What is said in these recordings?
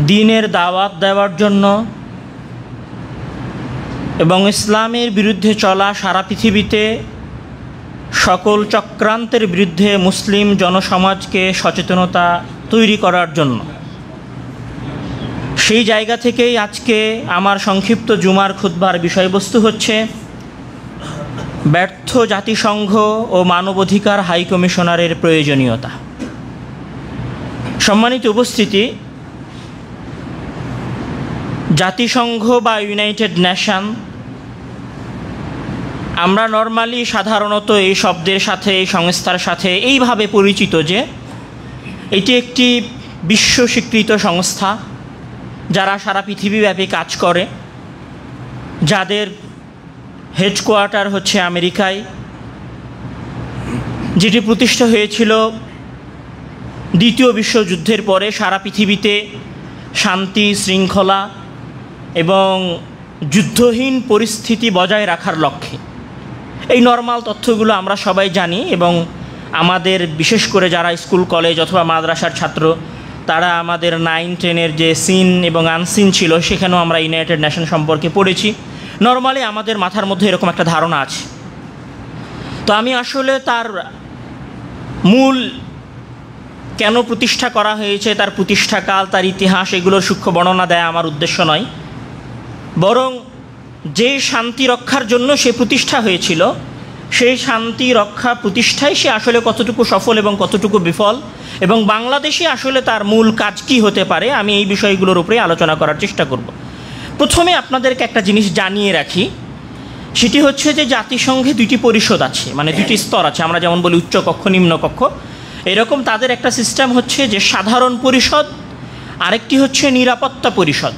দ্বীনের দাওয়াত দেওয়ার জন্য এবং ইসলামের বিরুদ্ধে চলা সারা পৃথিবীতে সকল চক্রান্তের বিরুদ্ধে মুসলিম জনসমাজকে সচেতনতা তৈরি করার জন্য। সেই জায়গা থেকেই আজকে আমার সংক্ষিপ্ত জুমার খুতবার বিষয়বস্তু হচ্ছে ব্যর্থ জাতিসংঘ ও মানবাধিকার হাই কমিশনারের প্রয়োজনীয়তা। সম্মানিত উপস্থিতি, জাতিসংঘ বা ইউনাইটেড নেশন, আমরা নর্মালি সাধারণত এই শব্দের সাথে, এই সংস্থার সাথে এইভাবে পরিচিত যে এটি একটি বিশ্ব স্বীকৃত সংস্থা যারা সারা পৃথিবীব্যাপী কাজ করে, যাদের হেডকোয়ার্টার হচ্ছে আমেরিকায়, যেটি প্রতিষ্ঠা হয়েছিল দ্বিতীয় বিশ্বযুদ্ধের পরে সারা পৃথিবীতে শান্তি, শৃঙ্খলা এবং যুদ্ধহীন পরিস্থিতি বজায় রাখার লক্ষ্যে। এই নর্মাল তথ্যগুলো আমরা সবাই জানি এবং আমাদের বিশেষ করে যারা স্কুল, কলেজ অথবা মাদ্রাসার ছাত্র, তারা আমাদের 9-10-এর যে সিন এবং আনসিন ছিল সেখানেও আমরা ইউনাইটেড নেশন সম্পর্কে পড়েছি। নর্মালি আমাদের মাথার মধ্যে এরকম একটা ধারণা আছে। তো আমি আসলে তার মূল কেন প্রতিষ্ঠা করা হয়েছে, তার প্রতিষ্ঠাকাল, তার ইতিহাস, এগুলোর সূক্ষ্ম বর্ণনা দেয়া আমার উদ্দেশ্য নয়, বরং যে শান্তি রক্ষার জন্য সে প্রতিষ্ঠা হয়েছিল সেই শান্তি রক্ষা প্রতিষ্ঠায় সে আসলে কতটুকু সফল এবং কতটুকু বিফল, এবং বাংলাদেশে আসলে তার মূল কাজ কী হতে পারে, আমি এই বিষয়গুলোর উপরে আলোচনা করার চেষ্টা করব। প্রথমে আপনাদেরকে একটা জিনিস জানিয়ে রাখি, সেটি হচ্ছে যে জাতিসংঘে দুইটি পরিষদ আছে, মানে দুইটি স্তর আছে। আমরা যেমন বলি উচ্চকক্ষ, নিম্নকক্ষ, এরকম তাদের একটা সিস্টেম হচ্ছে যে সাধারণ পরিষদ, আরেকটি হচ্ছে নিরাপত্তা পরিষদ।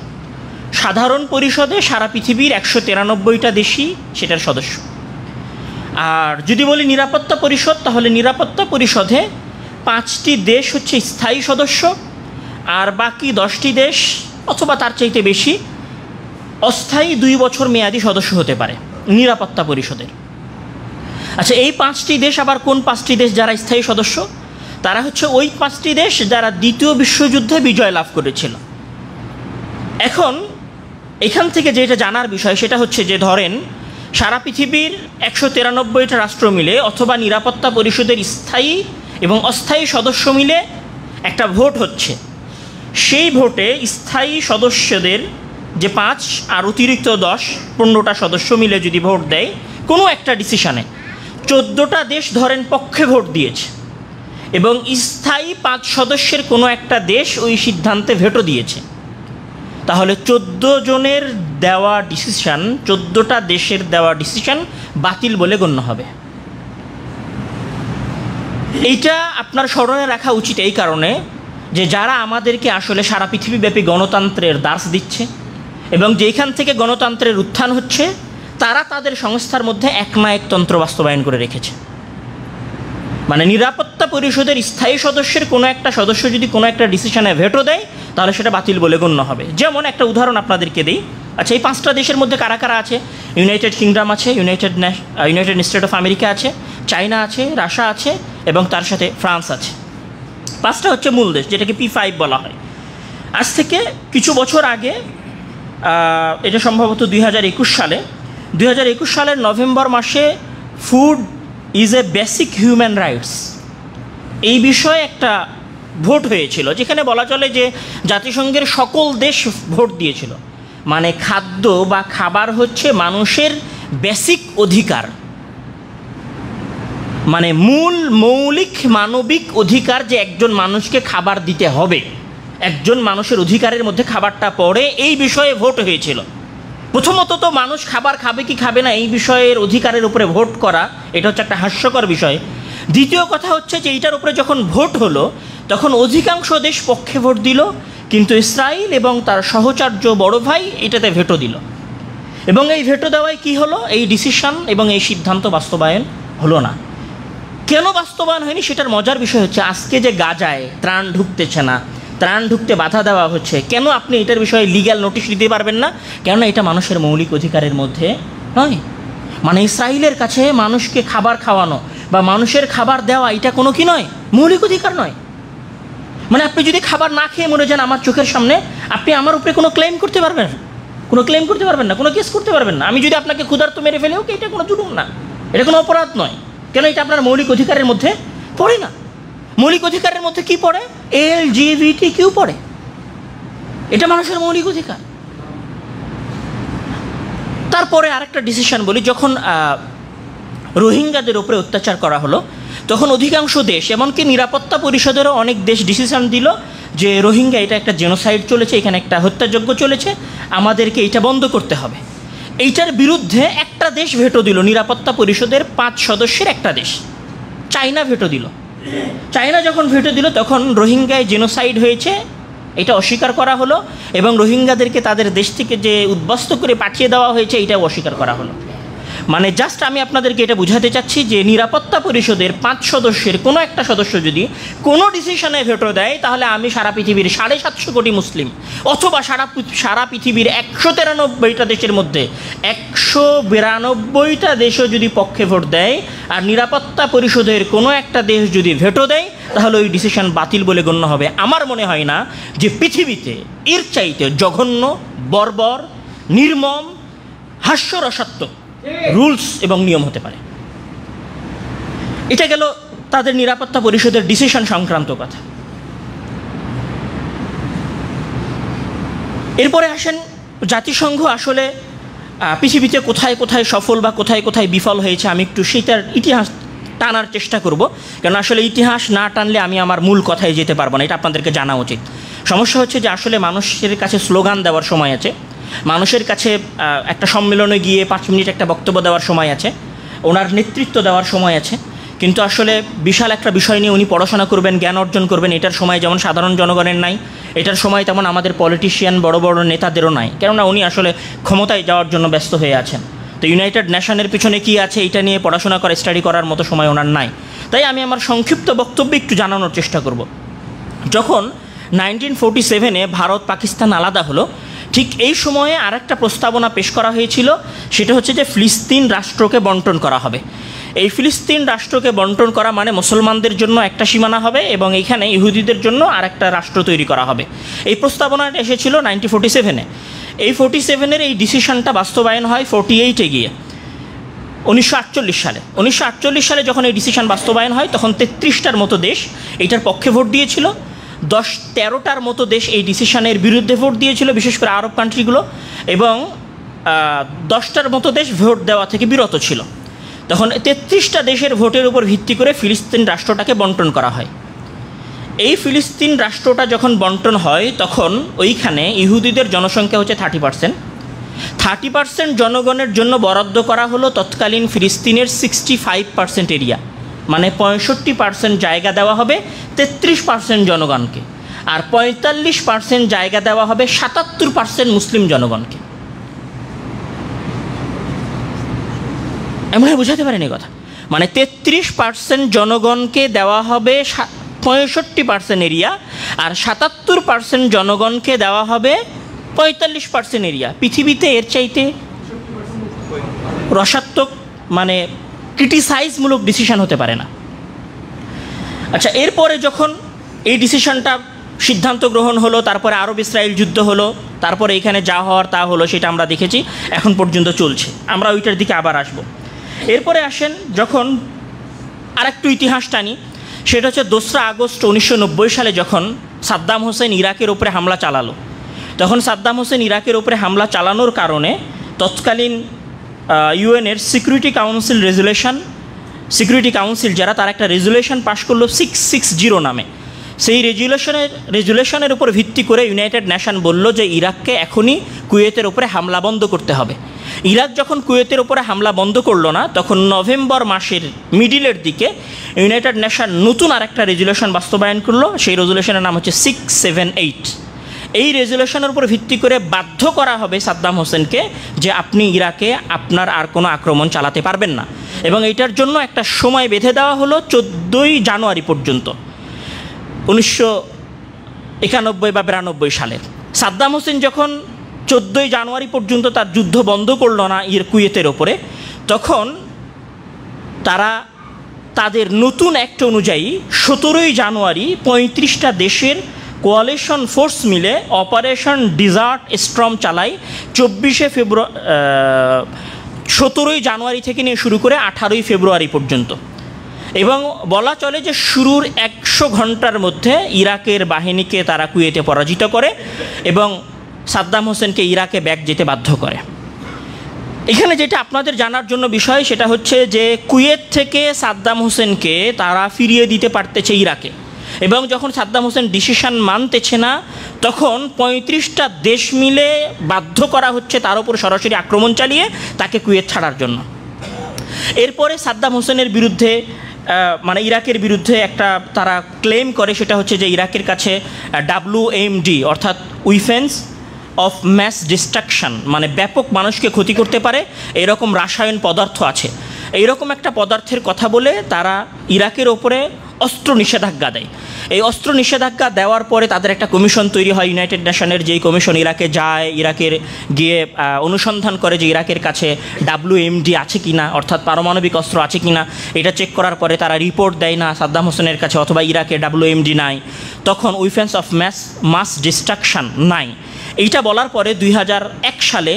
সাধারণ পরিষদে সারা পৃথিবীর 193টা দেশই সেটার সদস্য। আর যদি বলি নিরাপত্তা পরিষদ, তাহলে নিরাপত্তা পরিষদে 5টি দেশ হচ্ছে স্থায়ী সদস্য, আর বাকি 10টি দেশ অথবা তার চাইতে বেশি অস্থায়ী 2 বছর মেয়াদী সদস্য হতে পারে নিরাপত্তা পরিষদের। আচ্ছা, এই 5টি দেশ আবার কোন 5টি দেশ যারা স্থায়ী সদস্য? তারা হচ্ছে ওই 5টি দেশ যারা দ্বিতীয় বিশ্বযুদ্ধে বিজয় লাভ করেছিল। এখন এখান থেকে যেটা জানার বিষয় সেটা হচ্ছে যে ধরেন সারা পৃথিবীর 193টা রাষ্ট্র মিলে অথবা নিরাপত্তা পরিষদের স্থায়ী এবং অস্থায়ী সদস্য মিলে একটা ভোট হচ্ছে। সেই ভোটে স্থায়ী সদস্যদের যে 5 আর অতিরিক্ত 10-15টা সদস্য মিলে যদি ভোট দেয় কোনো একটা ডিসিশনে, 14টা দেশ ধরেন পক্ষে ভোট দিয়েছে এবং স্থায়ী 5 সদস্যের কোনো একটা দেশ ওই সিদ্ধান্তে ভেটো দিয়েছে, তাহলে 14 জনের দেওয়া ডিসিশন, 14টা দেশের দেওয়া ডিসিশন বাতিল বলে গণ্য হবে। এইটা আপনার স্মরণে রাখা উচিত এই কারণে যে যারা আমাদেরকে আসলে সারা পৃথিবীব্যাপী গণতন্ত্রের দাস দিচ্ছে এবং যেখান থেকে গণতন্ত্রের উত্থান হচ্ছে, তারা তাদের সংস্থার মধ্যে একনায়কতন্ত্র বাস্তবায়ন করে রেখেছে। মানে নিরাপত্তা পরিষদের স্থায়ী সদস্যের কোনো একটা সদস্য যদি কোনো একটা ডিসিশনে ভেটো দেয় তাহলে সেটা বাতিল বলে গণ্য হবে। যেমন একটা উদাহরণ আপনাদেরকে দিই। আচ্ছা, এই 5টা দেশের মধ্যে কারা কারা আছে? ইউনাইটেড কিংডম আছে, ইউনাইটেড স্টেট অফ আমেরিকা আছে, চায়না আছে, রাশিয়া আছে এবং তার সাথে ফ্রান্স আছে। 5টা হচ্ছে মূল দেশ, যেটাকে P5 বলা হয়। আজ থেকে কিছু বছর আগে, এটা সম্ভবত 2021 সালের নভেম্বর মাসে food is a basic human rights এই বিষয়ে একটা ভোট হয়েছিল, যেখানে বলা চলে যে জাতিসংঘের সকল দেশ ভোট দিয়েছিল। মানে খাদ্য বা খাবার হচ্ছে মানুষের বেসিক অধিকার, মানে মূল মৌলিক মানবিক অধিকার, যে একজন মানুষকে খাবার দিতে হবে, একজন মানুষের অধিকারের মধ্যে খাবারটা পড়ে, এই বিষয়ে ভোট হয়েছিল। প্রথমত তো মানুষ খাবার খাবে কি খাবে না এই বিষয়ের অধিকারের উপরে ভোট করা, এটা হচ্ছে একটা হাস্যকর বিষয়। দ্বিতীয় কথা হচ্ছে যে এইটার উপরে যখন ভোট হলো তখন অধিকাংশ দেশ পক্ষে ভোট দিল, কিন্তু ইসরায়েল এবং তার সহচর্য বড় ভাই এটাতে ভেটো দিল। এবং এই ভেটো দেওয়ায় কি হলো? এই ডিসিশন এবং এই সিদ্ধান্ত বাস্তবায়ন হলো না। কেন বাস্তবায়ন হয়নি সেটার মজার বিষয় হচ্ছে আজকে যে গাজায় ত্রাণ ঢুকতেছে না, ত্রাণ ঢুকতে বাধা দেওয়া হচ্ছে, কেন আপনি এটার বিষয়ে লিগ্যাল নোটিশ দিতে পারবেন না? কেননা এটা মানুষের মৌলিক অধিকারের মধ্যে নয়। মানে ইসরায়েলের কাছে মানুষকে খাবার খাওয়ানো বা মানুষের খাবার দেওয়া এটা কোনো কি নয়, মৌলিক অধিকার নয়। মানে আপনি যদি খাবার না খেয়ে মরে যান আমার চোখের সামনে, আপনি আমার উপরে কোনো ক্লেম করতে পারবেন না, কোনো কেস করতে পারবেন না। আমি যদি আপনাকে ক্ষুধার্ত মেরে ফেলেও কি এটা কোনো জুলুম না, এটা কোনো অপরাধ নয়। কেন? এটা আপনার মৌলিক অধিকারের মধ্যে পড়ে না। মৌলিক অধিকারের মধ্যে কি পড়ে? LGBTQ পড়ে, এটা মানুষের মৌলিক অধিকার। তারপরে আরেকটা ডিসিশন বলি, যখন রোহিঙ্গাদের উপরে অত্যাচার করা হলো তখন অধিকাংশ দেশ, এমনকি নিরাপত্তা পরিষদেরও অনেক দেশ ডিসিশন দিল যে রোহিঙ্গা এটা একটা জেনোসাইড চলেছে, এখানে একটা হত্যাযজ্ঞ চলেছে, আমাদেরকে এটা বন্ধ করতে হবে। এইটার বিরুদ্ধে একটা দেশ ভেটো দিল, নিরাপত্তা পরিষদের 5 সদস্যের একটা দেশ, চায়না ভেটো দিল। চায়না যখন ভেটো দিল তখন রোহিঙ্গায় জেনোসাইড হয়েছে এটা অস্বীকার করা হলো, এবং রোহিঙ্গাদেরকে তাদের দেশ থেকে যে উদ্বাস্তু করে পাঠিয়ে দেওয়া হয়েছে এটাও অস্বীকার করা হলো। মানে জাস্ট আমি আপনাদেরকে এটা বুঝাতে চাচ্ছি যে নিরাপত্তা পরিষদের 5 সদস্যের কোনো একটা সদস্য যদি কোনো ডিসিশনে ভেটো দেয়, তাহলে আমি সারা পৃথিবীর 750 কোটি মুসলিম অথবা সারা পৃথিবীর 193টা দেশের মধ্যে 192টা দেশও যদি পক্ষে ভোট দেয়, আর নিরাপত্তা পরিষদের কোনো একটা দেশ যদি ভেটো দেয়, তাহলে ওই ডিসিশন বাতিল বলে গণ্য হবে। আমার মনে হয় না যে পৃথিবীতে এর চাইতে জঘন্য, বর্বর, নির্মম, হাস্যরসাত্মক রুলস এবং নিয়ম হতে পারে। এটা গেল তাদের নিরাপত্তা পরিষদের ডিসিশন সংক্রান্ত কথা। এরপরে আসেন জাতিসংঘ আসলে পৃথিবীতে কোথায় কোথায় সফল বা কোথায় কোথায় বিফল হয়েছে, আমি একটু সেটার ইতিহাস টানার চেষ্টা করব, কারণ আসলে ইতিহাস না টানলে আমি আমার মূল কথায় যেতে পারবো না, এটা আপনাদেরকে জানা উচিত। সমস্যা হচ্ছে যে আসলে মানুষের কাছে স্লোগান দেওয়ার সময় আছে, মানুষের কাছে একটা সম্মেলনে গিয়ে 5 মিনিট একটা বক্তব্য দেওয়ার সময় আছে, ওনার নেতৃত্ব দেওয়ার সময় আছে, কিন্তু আসলে বিশাল একটা বিষয় নিয়ে উনি পড়াশোনা করবেন, জ্ঞান অর্জন করবেন, এটার সময় যেমন সাধারণ জনগণের নাই, এটার সময় তেমন আমাদের পলিটিশিয়ান বড় বড় নেতাদেরও নাই, কেননা উনি আসলে ক্ষমতায় যাওয়ার জন্য ব্যস্ত হয়ে আছেন। তো ইউনাইটেড নেশনের পিছনে কী আছে এটা নিয়ে পড়াশোনা করা, স্টাডি করার মতো সময় ওনার নাই। তাই আমি আমার সংক্ষিপ্ত বক্তব্যে একটু জানানোর চেষ্টা করব। যখন 1947-এ ভারত পাকিস্তান আলাদা হলো, ঠিক এই সময়ে আরেকটা প্রস্তাবনা পেশ করা হয়েছিল, সেটা হচ্ছে যে ফিলিস্তিন রাষ্ট্রকে বন্টন করা হবে। এই ফিলিস্তিন রাষ্ট্রকে বন্টন করা মানে মুসলমানদের জন্য একটা সীমানা হবে এবং এখানে ইহুদিদের জন্য আরেকটা রাষ্ট্র তৈরি করা হবে। এই প্রস্তাবনাটা এসেছিল 1947-এ। এই 47-এর এই ডিসিশনটা বাস্তবায়ন হয় 48-এ গিয়ে 1948 সালে। 1948 সালে যখন এই ডিসিশন বাস্তবায়ন হয় তখন 33টার মতো দেশ এটার পক্ষে ভোট দিয়েছিল, 13টার মতো দেশ এই ডিসিশনের বিরুদ্ধে ভোট দিয়েছিল, বিশেষ করে আরব কান্ট্রিগুলো, এবং 10টার মতো দেশ ভোট দেওয়া থেকে বিরত ছিল। তখন 33টা দেশের ভোটের উপর ভিত্তি করে ফিলিস্তিন রাষ্ট্রটাকে বন্টন করা হয়। এই ফিলিস্তিন রাষ্ট্রটা যখন বন্টন হয় তখন ওইখানে ইহুদিদের জনসংখ্যা হচ্ছে 30%। 30% জনগণের জন্য বরাদ্দ করা হলো তৎকালীন ফিলিস্তিনের 65% এরিয়া, মানে 65% জায়গা দেওয়া হবে 33% জনগণকে, আর 45% জায়গা দেওয়া হবে 77% মুসলিম জনগণকে। এমন বুঝাতে পারেন এই কথা, মানে 33% জনগণকে দেওয়া হবে 65% এরিয়া, আর 77% জনগণকে দেওয়া হবে 45% এরিয়া। পৃথিবীতে এর চাইতে রসাত্মক মানে ক্রিটিসাইজমূলক ডিসিশন হতে পারে না। আচ্ছা, এরপরে যখন এই ডিসিশনটা সিদ্ধান্ত গ্রহণ হলো, তারপরে আরব ইসরায়েল যুদ্ধ হলো, তারপরে এখানে যা হওয়ার তা হলো, সেটা আমরা দেখেছি, এখন পর্যন্ত চলছে, আমরা ওইটার দিকে আবার আসব। এরপরে আসেন যখন আরেকটু ইতিহাস টানি, সেটা হচ্ছে 2রা আগস্ট 1990 সালে যখন সাদ্দাম হোসেন ইরাকের উপরে হামলা চালালো। তখন সাদ্দাম হোসেন ইরাকের উপরে হামলা চালানোর কারণে তৎকালীন ইউএনের সিকিউরিটি কাউন্সিল যারা, তারা একটা রেজুলেশন পাশ করলো 660 নামে। সেই রেজুলেশনের উপর ভিত্তি করে ইউনাইটেড নেশন বলল যে ইরাককে এখনই কুয়েতের উপরে হামলা বন্ধ করতে হবে। ইরাক যখন কুয়েতের উপরে হামলা বন্ধ করলো না, তখন নভেম্বর মাসের মিডিলের দিকে ইউনাইটেড নেশন নতুন আরেকটা রেজুলেশন বাস্তবায়ন করলো। সেই রেজুলেশনের নাম হচ্ছে 678। এই রেজুলেশনের উপর ভিত্তি করে বাধ্য করা হবে সাদ্দাম হোসেনকে যে আপনি ইরাকে আপনার আর কোনো আক্রমণ চালাতে পারবেন না, এবং এইটার জন্য একটা সময় বেঁধে দেওয়া হলো 14ই জানুয়ারি পর্যন্ত 1991 বা 92 সালের। সাদ্দাম হোসেন যখন 14ই জানুয়ারি পর্যন্ত তার যুদ্ধ বন্ধ করলো না কুয়েতের ওপরে, তখন তারা তাদের নতুন অ্যাক্ট অনুযায়ী 17ই জানুয়ারি 35টা দেশের কোয়ালিশন ফোর্স মিলে অপারেশন ডিজার্ট স্টর্ম চালায় 17ই জানুয়ারি থেকে নিয়ে শুরু করে 18ই ফেব্রুয়ারি পর্যন্ত। এবং বলা চলে যে শুরুর 100 ঘন্টার মধ্যে ইরাকের বাহিনীকে তারা কুয়েতে পরাজিত করে এবং সাদ্দাম হোসেনকে ইরাকে ব্যাক যেতে বাধ্য করে। এখানে যেটা আপনাদের জানার জন্য বিষয় সেটা হচ্ছে যে কুয়েত থেকে সাদ্দাম হোসেনকে তারা ফিরিয়ে দিতে পারতেছে ইরাকে, এবং যখন সাদ্দাম হোসেন ডিসিশন মানতেছে না তখন 35টা দেশ মিলে বাধ্য করা হচ্ছে তার উপর সরাসরি আক্রমণ চালিয়ে তাকে কুয়েত ছাড়ার জন্য। এরপরে সাদ্দাম হোসেনের বিরুদ্ধে মানে ইরাকের বিরুদ্ধে একটা তারা ক্লেম করে, সেটা হচ্ছে যে ইরাকের কাছে WMD অর্থাৎ উইপেন্স অফ ম্যাস ডিস্ট্রাকশন, মানে ব্যাপক মানুষকে ক্ষতি করতে পারে এরকম রাসায়ন পদার্থ আছে। এইরকম একটা পদার্থের কথা বলে তারা ইরাকের ওপরে অস্ত্র নিষেধাজ্ঞা দেয়। এই অস্ত্র নিষেধাজ্ঞা দেওয়ার পরে তাদের একটা কমিশন তৈরি হয়, ইউনাইটেড নেশনের যেই কমিশন ইরাকে যায়, ইরাকের গিয়ে অনুসন্ধান করে যে ইরাকের কাছে WMD আছে কি না, অর্থাৎ পারমাণবিক অস্ত্র আছে কি না। এটা চেক করার পরে তারা রিপোর্ট দেয় না সাদ্দাম হোসেনের কাছে অথবা ইরাকে WMD নাই, তখন উইপেন্স অফ মাস ডিস্ট্রাকশন নাই। এইটা বলার পরে 2001 সালে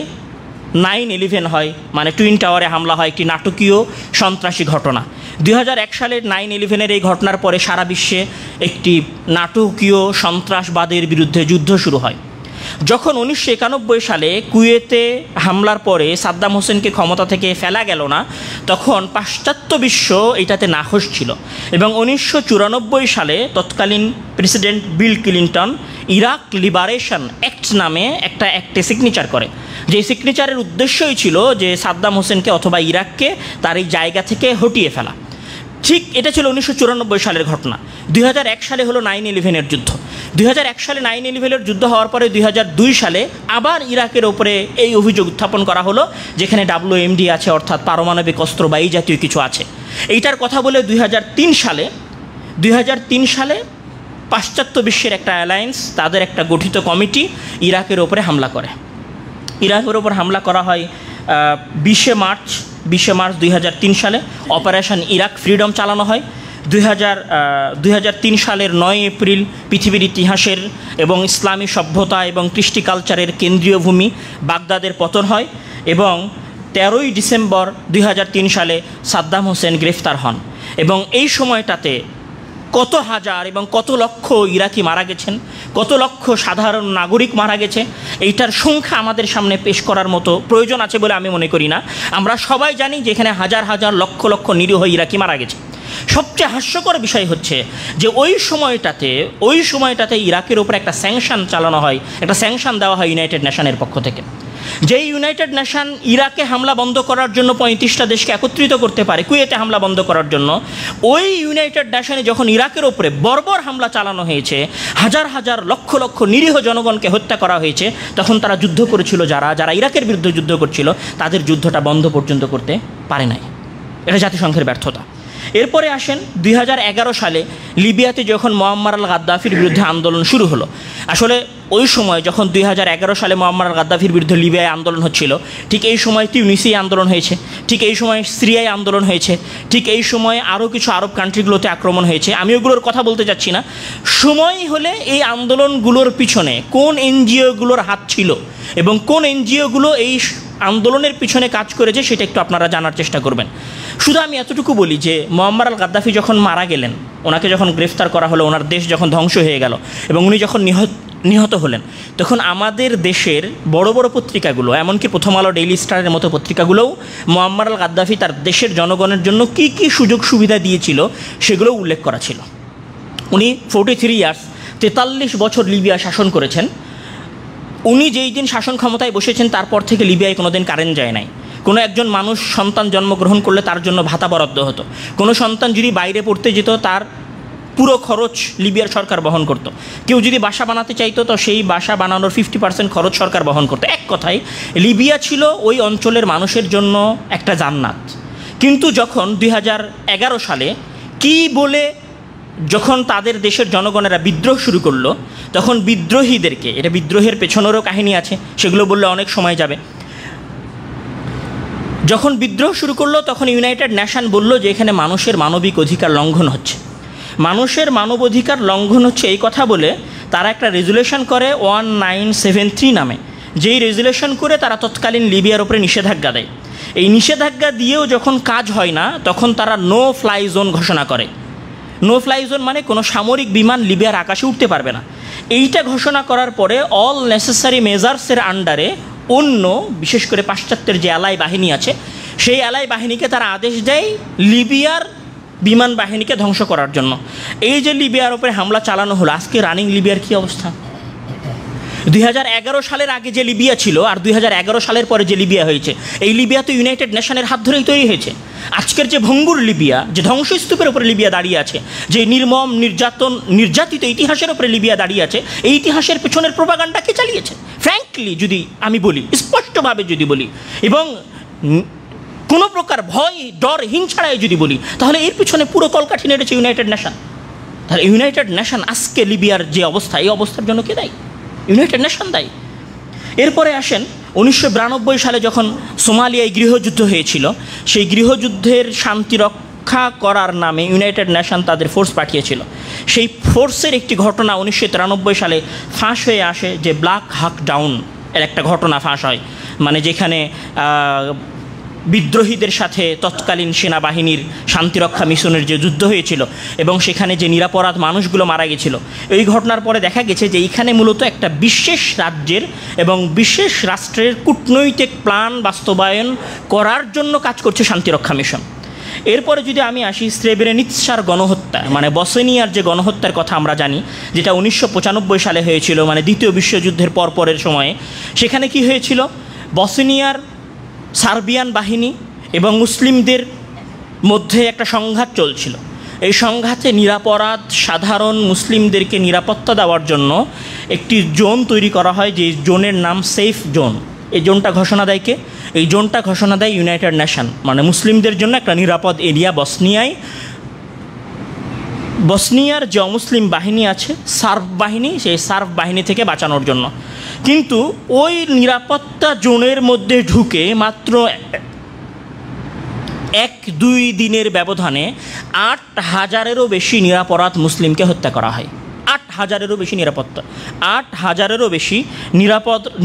9/11 হয়, মানে টুইন টাওয়ারে হামলা হয়, একটি নাটকীয় সন্ত্রাসী ঘটনা। 2001 সালের 9/11 এই ঘটনার পরে সারা বিশ্বে একটি নাটকীয় সন্ত্রাসবাদের বিরুদ্ধে যুদ্ধ শুরু হয়। যখন 1991 সালে কুয়েতে হামলার পরে সাদ্দাম হোসেনকে ক্ষমতা থেকে ফেলা গেল না, তখন পাশ্চাত্য বিশ্ব এটাতে নাখোশ ছিল এবং 1994 সালে তৎকালীন president Bill Clinton Iraq liberation act নামে একটা অ্যাক্টে সিগনেচার করে, যে সিগনেচারের উদ্দেশ্যই ছিল যে সাদ্দাম হোসেনকে অথবা ইরাককে তার এই জায়গা থেকে হটিয়ে ফেলা। ঠিক এটা ছিল 1994 সালের ঘটনা। 2001 সালে হলো 9/11 যুদ্ধ। 2001 সালে 9/11 যুদ্ধ হওয়ার পরে 2002 সালে আবার ইরাকের ওপরে এই অভিযোগ উত্থাপন করা হলো, যেখানে WMD আছে অর্থাৎ পারমাণবিক অস্ত্র বা এই জাতীয় কিছু আছে। এইটার কথা বলে 2003 সালে পাশ্চাত্য বিশ্বের একটা অ্যালায়েন্স, তাদের একটা গঠিত কমিটি ইরাকের ওপরে হামলা করে। ইরাকের ওপর হামলা করা হয় 20 মার্চ 2003 সালে। অপারেশন ইরাক ফ্রিডম চালানো হয়। 2003 সালের 9 এপ্রিল পৃথিবীর ইতিহাসের এবং ইসলামী সভ্যতা এবং কৃষ্টি কালচারের কেন্দ্রীয় ভূমি বাগদাদের পতন হয় এবং 13ই ডিসেম্বর 2003 সালে সাদ্দাম হোসেন গ্রেফতার হন। এবং এই সময়টাতে কত হাজার এবং কত লক্ষ ইরাকি মারা গেছেন, কত লক্ষ সাধারণ নাগরিক মারা গেছে, এইটার সংখ্যা আমাদের সামনে পেশ করার মতো প্রয়োজন আছে বলে আমি মনে করি না। আমরা সবাই জানি যে এখানে হাজার হাজার লক্ষ লক্ষ নিরীহ ইরাকি মারা গেছে। সবচেয়ে হাস্যকর বিষয় হচ্ছে যে ওই সময়টাতে ইরাকের উপরে একটা স্যাংশন চালানো হয়, একটা স্যাংশন দেওয়া হয় ইউনাইটেড নেশনের পক্ষ থেকে। যেই ইউনাইটেড নেশন ইরাকে হামলা বন্ধ করার জন্য 35টা দেশকে একত্রিত করতে পারে কুয়েতে হামলা বন্ধ করার জন্য, ওই ইউনাইটেড নেশনে যখন ইরাকের ওপরে বর্বর হামলা চালানো হয়েছে, হাজার হাজার লক্ষ লক্ষ নিরীহ জনগণকে হত্যা করা হয়েছে, তখন তারা যুদ্ধ করেছিল, যারা ইরাকের বিরুদ্ধে যুদ্ধ করছিল তাদের যুদ্ধটা বন্ধ পর্যন্ত করতে পারে নাই। এটা জাতিসংঘের ব্যর্থতা। এরপরে আসেন 2011 সালে লিবিয়াতে যখন মুয়াম্মার আল গাদ্দাফির বিরুদ্ধে আন্দোলন শুরু হলো। আসলে ওই সময় যখন 2011 সালে মুয়াম্মার আল গাদ্দাফির বিরুদ্ধে লিবিয়ায় আন্দোলন হচ্ছিল, ঠিক এই সময় তিউনিসিয়ায় আন্দোলন হয়েছে, ঠিক এই সময় সিরিয়ায় আন্দোলন হয়েছে, ঠিক এই সময় আরও কিছু আরব কান্ট্রিগুলোতে আক্রমণ হয়েছে। আমি ওগুলোর কথা বলতে যাচ্ছি না। সময় হলে এই আন্দোলনগুলোর পিছনে কোন এনজিওগুলোর হাত ছিল এবং কোন এনজিওগুলো এই আন্দোলনের পিছনে কাজ করেছে সেটা একটু আপনারা জানার চেষ্টা করবেন। শুধু আমি এতটুকু বলি যে মুয়াম্মার আল গাদ্দাফি যখন মারা গেলেন, ওনাকে যখন গ্রেফতার করা হলো, ওনার দেশ যখন ধ্বংস হয়ে গেল এবং উনি যখন নিহত হলেন, তখন আমাদের দেশের বড় বড় পত্রিকাগুলো, এমনকি প্রথম আলো, ডেইলি স্টারের মতো পত্রিকাগুলোও মুয়াম্মার আল গাদ্দাফি তার দেশের জনগণের জন্য কী কী সুযোগ সুবিধা দিয়েছিল সেগুলো উল্লেখ করা ছিল। উনি 43 ইয়ার্স 43 বছর লিবিয়া শাসন করেছেন। উনি যেই দিন শাসন ক্ষমতায় বসেছেন তারপর থেকে লিবিয়ায় কোনো দিন কারেন্ট যায় নাই। কোনো একজন মানুষ সন্তান জন্মগ্রহণ করলে তার জন্য ভাতা বরাদ্দ হতো। কোনো সন্তান যদি বাইরে পড়তে যেত তার পুরো খরচ লিবিয়ার সরকার বহন করত। কেউ যদি বাসা বানাতে চাইতো তো সেই বাসা বানানোর 50% খরচ সরকার বহন করতো। এক কথায় লিবিয়া ছিল ওই অঞ্চলের মানুষের জন্য একটা জান্নাত। কিন্তু যখন 2011 সালে কি বলে যখন তাদের দেশের জনগণেরা বিদ্রোহ শুরু করলো, তখন বিদ্রোহীদেরকে, এটা বিদ্রোহের পেছনেরও কাহিনী আছে, সেগুলো বললে অনেক সময় যাবে, যখন বিদ্রোহ শুরু করলো তখন ইউনাইটেড নেশন বলল যে এখানে মানুষের মানবিক অধিকার লঙ্ঘন হচ্ছে। মানুষের মানবাধিকার লঙ্ঘন হচ্ছে এই কথা বলে তারা একটা রেজুলেশন করে 1973 নামে, যেই রেজুলেশন করে তারা তৎকালীন লিবিয়ার উপরে নিষেধাজ্ঞা দেয়। এই নিষেধাজ্ঞা দিয়েও যখন কাজ হয় না তখন তারা নো ফ্লাই জোন ঘোষণা করে। নো ফ্লাই জোন মানে কোনো সামরিক বিমান লিবিয়ার আকাশে উঠতে পারবে না। এইটা ঘোষণা করার পরে অল নেসেসারি মেজার্সের আন্ডারে অন্য বিশেষ করে পাশ্চাত্যের যে অ্যালাই বাহিনী আছে সেই অ্যালাই বাহিনীকে তারা আদেশ দেয় লিবিয়ার বিমান বাহিনীকে ধ্বংস করার জন্য। এই যে লিবিয়ার উপরে হামলা চালানো হলো, আজকে রানিং লিবিয়ার কী অবস্থা? 2011 সালের আগে যে লিবিয়া ছিল আর 2011 সালের পরে যে লিবিয়া হয়েছে, এই লিবিয়া তো ইউনাইটেড নেশনের হাত ধরেই তৈরি হয়েছে। আজকের যে ভঙ্গুর লিবিয়া, যে ধ্বংসস্তূপের উপরে লিবিয়া দাঁড়িয়ে আছে, যে নির্মম নির্যাতিত ইতিহাসের উপরে লিবিয়া দাঁড়িয়ে আছে, এই ইতিহাসের পেছনের প্রোপাগান্ডা কে চালিয়েছে? ফ্র্যাঙ্কলি যদি আমি বলি, স্পষ্টভাবে যদি বলি এবং কোনো প্রকার ভয় ডর হিং ছাড়াই যদি বলি, তাহলে এর পিছনে পুরো কলকাঠি নেড়েছে ইউনাইটেড নেশন। তাহলে ইউনাইটেড নেশন আজকে লিবিয়ার যে অবস্থা, এই অবস্থার জন্য কে দায়ী? ইউনাইটেড নেশন দায়ী। এরপরে আসেন 1992 সালে যখন সোমালিয়ায় গৃহযুদ্ধ হয়েছিল, সেই গৃহযুদ্ধের শান্তি রক্ষা করার নামে ইউনাইটেড নেশন তাদের ফোর্স পাঠিয়েছিল। সেই ফোর্সের একটি ঘটনা 1993 সালে ফাঁস হয়ে আসে, যে ব্ল্যাক হাক ডাউন এর একটা ঘটনা ফাঁস হয়, মানে যেখানে বিদ্রোহীদের সাথে তৎকালীন সেনাবাহিনীর শান্তিরক্ষা মিশনের যে যুদ্ধ হয়েছিল এবং সেখানে যে নিরাপরাধ মানুষগুলো মারা গেছিল। এই ঘটনার পরে দেখা গেছে যে এইখানে মূলত একটা বিশেষ রাজ্যের এবং বিশেষ রাষ্ট্রের কূটনৈতিক প্ল্যান বাস্তবায়ন করার জন্য কাজ করছে শান্তিরক্ষা মিশন। এরপরে যদি আমি আসি স্রেব্রেনিৎসার গণহত্যা, মানে বসনিয়ার যে গণহত্যার কথা আমরা জানি, যেটা 1995 সালে হয়েছিল, মানে দ্বিতীয় বিশ্বযুদ্ধের পরের সময়ে। সেখানে কি হয়েছিল? বসনিয়ার সার্বিয়ান বাহিনী এবং মুসলিমদের মধ্যে একটা সংঘাত চলছিল। এই সংঘাতে নিরাপরাধ সাধারণ মুসলিমদেরকে নিরাপত্তা দেওয়ার জন্য একটি জোন তৈরি করা হয়, যে জোনের নাম সেফ জোন। এই জোনটা ঘোষণা দেয় কে? এই জোনটা ঘোষণা দেয় ইউনাইটেড নেশন, মানে মুসলিমদের জন্য একটা নিরাপদ এরিয়া বসনিয়ায়। বসনিয়ার যে অমুসলিম বাহিনী আছে, সার্ব বাহিনী, সেই সার্ব বাহিনী থেকে বাঁচানোর জন্য। কিন্তু ওই নিরাপত্তা জোনের মধ্যে ঢুকে মাত্র 1-2 দিনের ব্যবধানে 8,000-এরও বেশি নিরাপরাধ মুসলিমকে হত্যা করা হয়। 8,000-এরও বেশি নিরাপত্তা, 8,000-এরও বেশি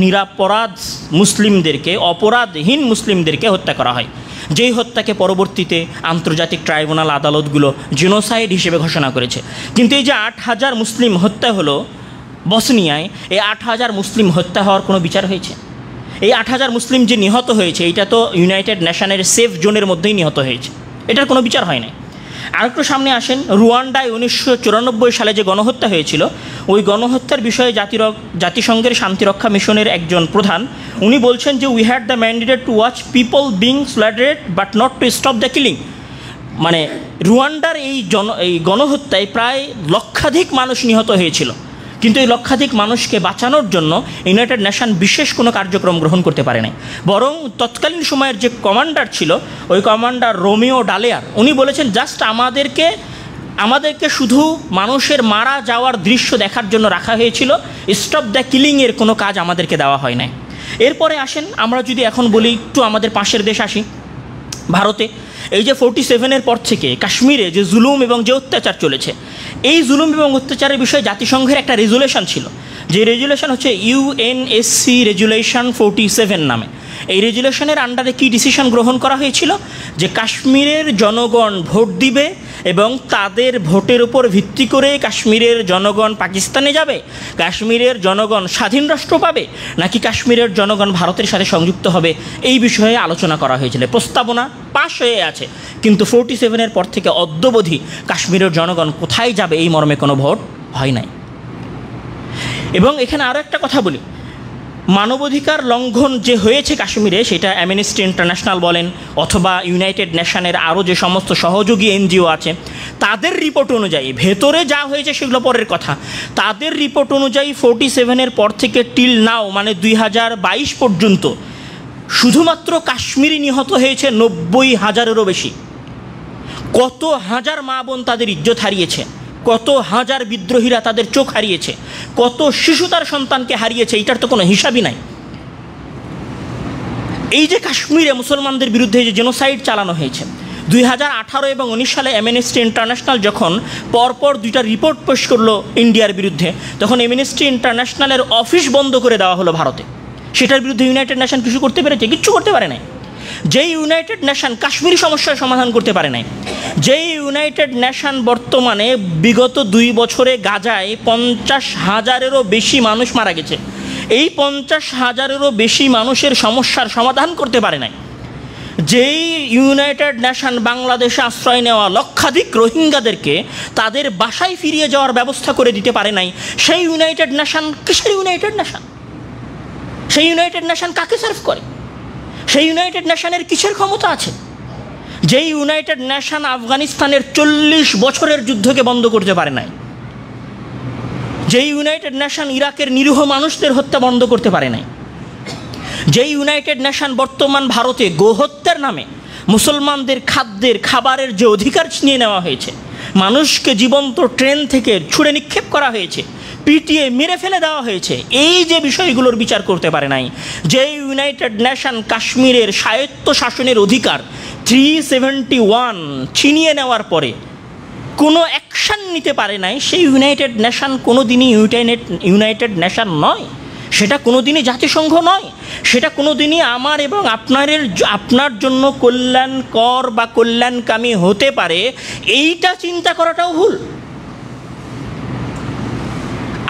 নিরাপরাধ মুসলিমদেরকে, অপরাধহীন মুসলিমদেরকে হত্যা করা হয়, যেই হত্যাকে পরবর্তীতে আন্তর্জাতিক ট্রাইব্যুনাল আদালতগুলো জেনোসাইড হিসেবে ঘোষণা করেছে। কিন্তু এই যে 8,000 মুসলিম হত্যা হলো বসনিয়ায়, এই 8,000 মুসলিম হত্যা হওয়ার কোনো বিচার হয়েছে? এই 8,000 মুসলিম যে নিহত হয়েছে, এটা তো ইউনাইটেড নেশনের সেফ জোনের মধ্যেই নিহত হয়েছে, এটার কোনো বিচার হয় নাই। আরেকটু সামনে আসেন, রুয়ান্ডায় 1994 সালে যে গণহত্যা হয়েছিল, ওই গণহত্যার বিষয়ে জাতিসংঘের শান্তিরক্ষা মিশনের একজন প্রধান উনি বলছেন যে we had the mandate to watch people being slaughtered but not to stop the killing. মানে রুয়ান্ডার এই গণহত্যায় প্রায় লক্ষাধিক মানুষ নিহত হয়েছিল, কিন্তু এই লক্ষাধিক মানুষকে বাঁচানোর জন্য ইউনাইটেড নেশন বিশেষ কোনো কার্যক্রম গ্রহণ করতে পারে নাই। বরং তৎকালীন সময়ের যে কমান্ডার ছিল, ওই কমান্ডার রোমিও ডালেয়ার, উনি বলেছেন জাস্ট আমাদেরকে শুধু মানুষের মারা যাওয়ার দৃশ্য দেখার জন্য রাখা হয়েছিল, স্টপ দ্য কিলিংয়ের কোনো কাজ আমাদেরকে দেওয়া হয় নাই। এরপরে আসেন, আমরা যদি এখন বলি একটু আমাদের পাশের দেশ আসি, ভারতে। এই যে 47-এর পর থেকে কাশ্মীরে যে জুলুম এবং যে অত্যাচার চলেছে, এই জুলুম এবং অত্যাচারের বিষয়ে জাতিসংঘের একটা রেজুলেশন ছিল, যে রেজুলেশন হচ্ছে ইউএনএসসি রেজুলেশন 47 নামে। এই রেজুলেশনের আন্ডারে কি ডিসিশন গ্রহণ করা হয়েছিল? যে কাশ্মীরের জনগণ ভোট দিবে এবং তাদের ভোটের উপর ভিত্তি করে কাশ্মীরের জনগণ পাকিস্তানে যাবে, কাশ্মীরের জনগণ স্বাধীন রাষ্ট্র পাবে, নাকি কাশ্মীরের জনগণ ভারতের সাথে সংযুক্ত হবে, এই বিষয়ে আলোচনা করা হয়েছিল। প্রস্তাবনা পাশ হয়ে আছে, কিন্তু 47-এর পর থেকে অদ্যাবধি কাশ্মীরের জনগণ কোথায় যাবে এই মর্মে কোনো ভোট হয় নাই। এবং এখানে আরও একটা কথা বলি, মানবাধিকার লঙ্ঘন যে হয়েছে কাশ্মীরে, সেটা অ্যামনেস্টি ইন্টারন্যাশনাল বলেন অথবা ইউনাইটেড নেশনের আরও যে সমস্ত সহযোগী এনজিও আছে, তাদের রিপোর্ট অনুযায়ী, ভেতরে যা হয়েছে সেগুলো পরের কথা, তাদের রিপোর্ট অনুযায়ী 47-এর পর থেকে টিল নাও, মানে 2022 পর্যন্ত শুধুমাত্র কাশ্মীরি নিহত হয়েছে 90,000-এরও বেশি। কত হাজার মা বোন তাদের ইজ্জত হারিয়েছে, কত হাজার বিদ্রোহীরা তাদের চোখ হারিয়েছে, কত শিশু তার সন্তানকে হারিয়েছে, এটার তো কোনো হিসাবই নাই। এই যে কাশ্মীরে মুসলমানদের বিরুদ্ধে যে জেনোসাইড চালানো হয়েছে, 2018 এবং 19 সালে অ্যামনেস্টি ইন্টারন্যাশনাল যখন পরপর দুইটা রিপোর্ট পেশ করলো ইন্ডিয়ার বিরুদ্ধে, তখন অ্যামনেস্টি ইন্টারন্যাশনালের অফিস বন্ধ করে দেওয়া হলো ভারতে। সেটার বিরুদ্ধে ইউনাইটেড নেশন কিছু করতে পেরেছে? কিচ্ছু করতে পারে নাই। যেই ইউনাইটেড নেশন কাশ্মীরি সমস্যার সমাধান করতে পারে নাই, যেই ইউনাইটেড নেশন বর্তমানে বিগত 2 বছরে গাজায় 50,000-এরও বেশি মানুষ মারা গেছে, এই 50,000-এরও বেশি মানুষের সমস্যার সমাধান করতে পারে নাই, যেই ইউনাইটেড নেশন বাংলাদেশে আশ্রয় নেওয়া লক্ষাধিক রোহিঙ্গাদেরকে তাদের বাসায় ফিরিয়ে যাওয়ার ব্যবস্থা করে দিতে পারে নাই, সেই ইউনাইটেড নেশন কিসের ইউনাইটেড নেশন? সেই ইউনাইটেড নেশন কাকে সার্ভ করে? সেই ইউনাইটেড নেশনের কিসের ক্ষমতা আছে? যেই ইউনাইটেড নেশন আফগানিস্তানের 40 বছরের যুদ্ধকে বন্ধ করতে পারে নাই, যেই ইউনাইটেড নেশন ইরাকের নিরীহ মানুষদের হত্যা বন্ধ করতে পারে নাই, যেই ইউনাইটেড নেশন বর্তমান ভারতে গোহত্যার নামে মুসলমানদের খাবারের যে অধিকার ছিনিয়ে নেওয়া হয়েছে, মানুষকে জীবন্ত ট্রেন থেকে ছুঁড়ে নিক্ষেপ করা হয়েছে, পিটিয়ে মেরে ফেলে দেওয়া হয়েছে, এই যে বিষয়গুলোর বিচার করতে পারে নাই, যে ইউনাইটেড নেশন কাশ্মীরের স্বায়ত্ত শাসনের অধিকার 371 ছিনিয়ে নেওয়ার পরে কোনো অ্যাকশান নিতে পারে নাই, সেই ইউনাইটেড নেশন কোনো দিনই ইউনাইটেড নেশন নয়, সেটা কোনো দিনই জাতিসংঘ নয়, সেটা কোনো দিনই আমার এবং আপনার জন্য কল্যাণকর বা কল্যাণকামী হতে পারে, এইটা চিন্তা করাটাও ভুল।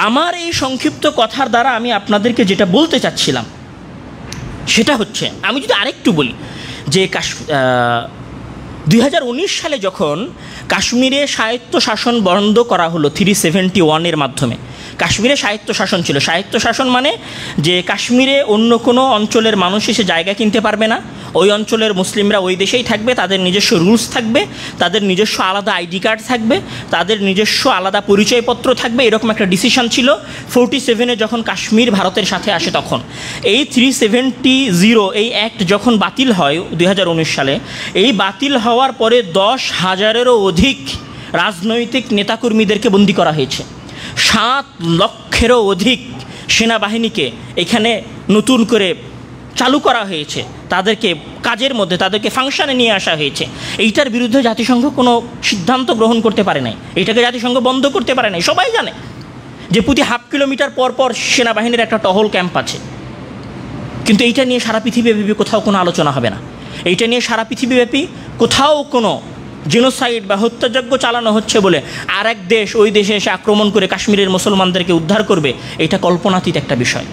আমার এই সংক্ষিপ্ত কথার দ্বারা আমি আপনাদেরকে যেটা বলতে চাচ্ছিলাম সেটা হচ্ছে, আমি যদি আরেকটু বলি যে 2019 সালে যখন কাশ্মীরে স্বায়ত্তশাসন বন্ধ করা হলো 371-এর মাধ্যমে, কাশ্মীরে স্বায়ত্তশাসন ছিল। স্বায়ত্তশাসন মানে যে কাশ্মীরে অন্য কোনো অঞ্চলের মানুষ এসে জায়গা কিনতে পারবে না, ওই অঞ্চলের মুসলিমরা ওই দেশেই থাকবে, তাদের নিজস্ব রুলস থাকবে, তাদের নিজস্ব আলাদা আইডি কার্ড থাকবে, তাদের নিজস্ব আলাদা পরিচয়পত্র থাকবে, এরকম একটা ডিসিশন ছিল 47-এ যখন কাশ্মীর ভারতের সাথে আসে। তখন এই 370 এই অ্যাক্ট যখন বাতিল হয় 2019 সালে, এই বাতিল হওয়ার পরে 10,000-এরও অধিক রাজনৈতিক নেতাকর্মীদেরকে বন্দী করা হয়েছে, 7 লক্ষেরও অধিক সেনাবাহিনীকে এখানে নতুন করে চালু করা হয়েছে, তাদেরকে কাজের মধ্যে তাদেরকে ফাংশনে নিয়ে আসা হয়েছে। এইটার বিরুদ্ধে জাতিসংঘ কোনো সিদ্ধান্ত গ্রহণ করতে পারে নাই, এইটাকে জাতিসংঘ বন্ধ করতে পারে নাই। সবাই জানে যে প্রতি হাফ কিলোমিটার পর পর সেনাবাহিনীর একটা টহল ক্যাম্প আছে, কিন্তু এইটা নিয়ে সারা পৃথিবীব্যাপী কোথাও কোনো আলোচনা হবে না। এইটা নিয়ে সারা পৃথিবীব্যাপী কোথাও কোনো জেনোসাইড বা হত্যাযজ্ঞ চালানো হচ্ছে বলে আর এক দেশ ওই দেশে এসে আক্রমণ করে কাশ্মীরের মুসলমানদেরকে উদ্ধার করবে, এটা কল্পনাতীত একটা বিষয়।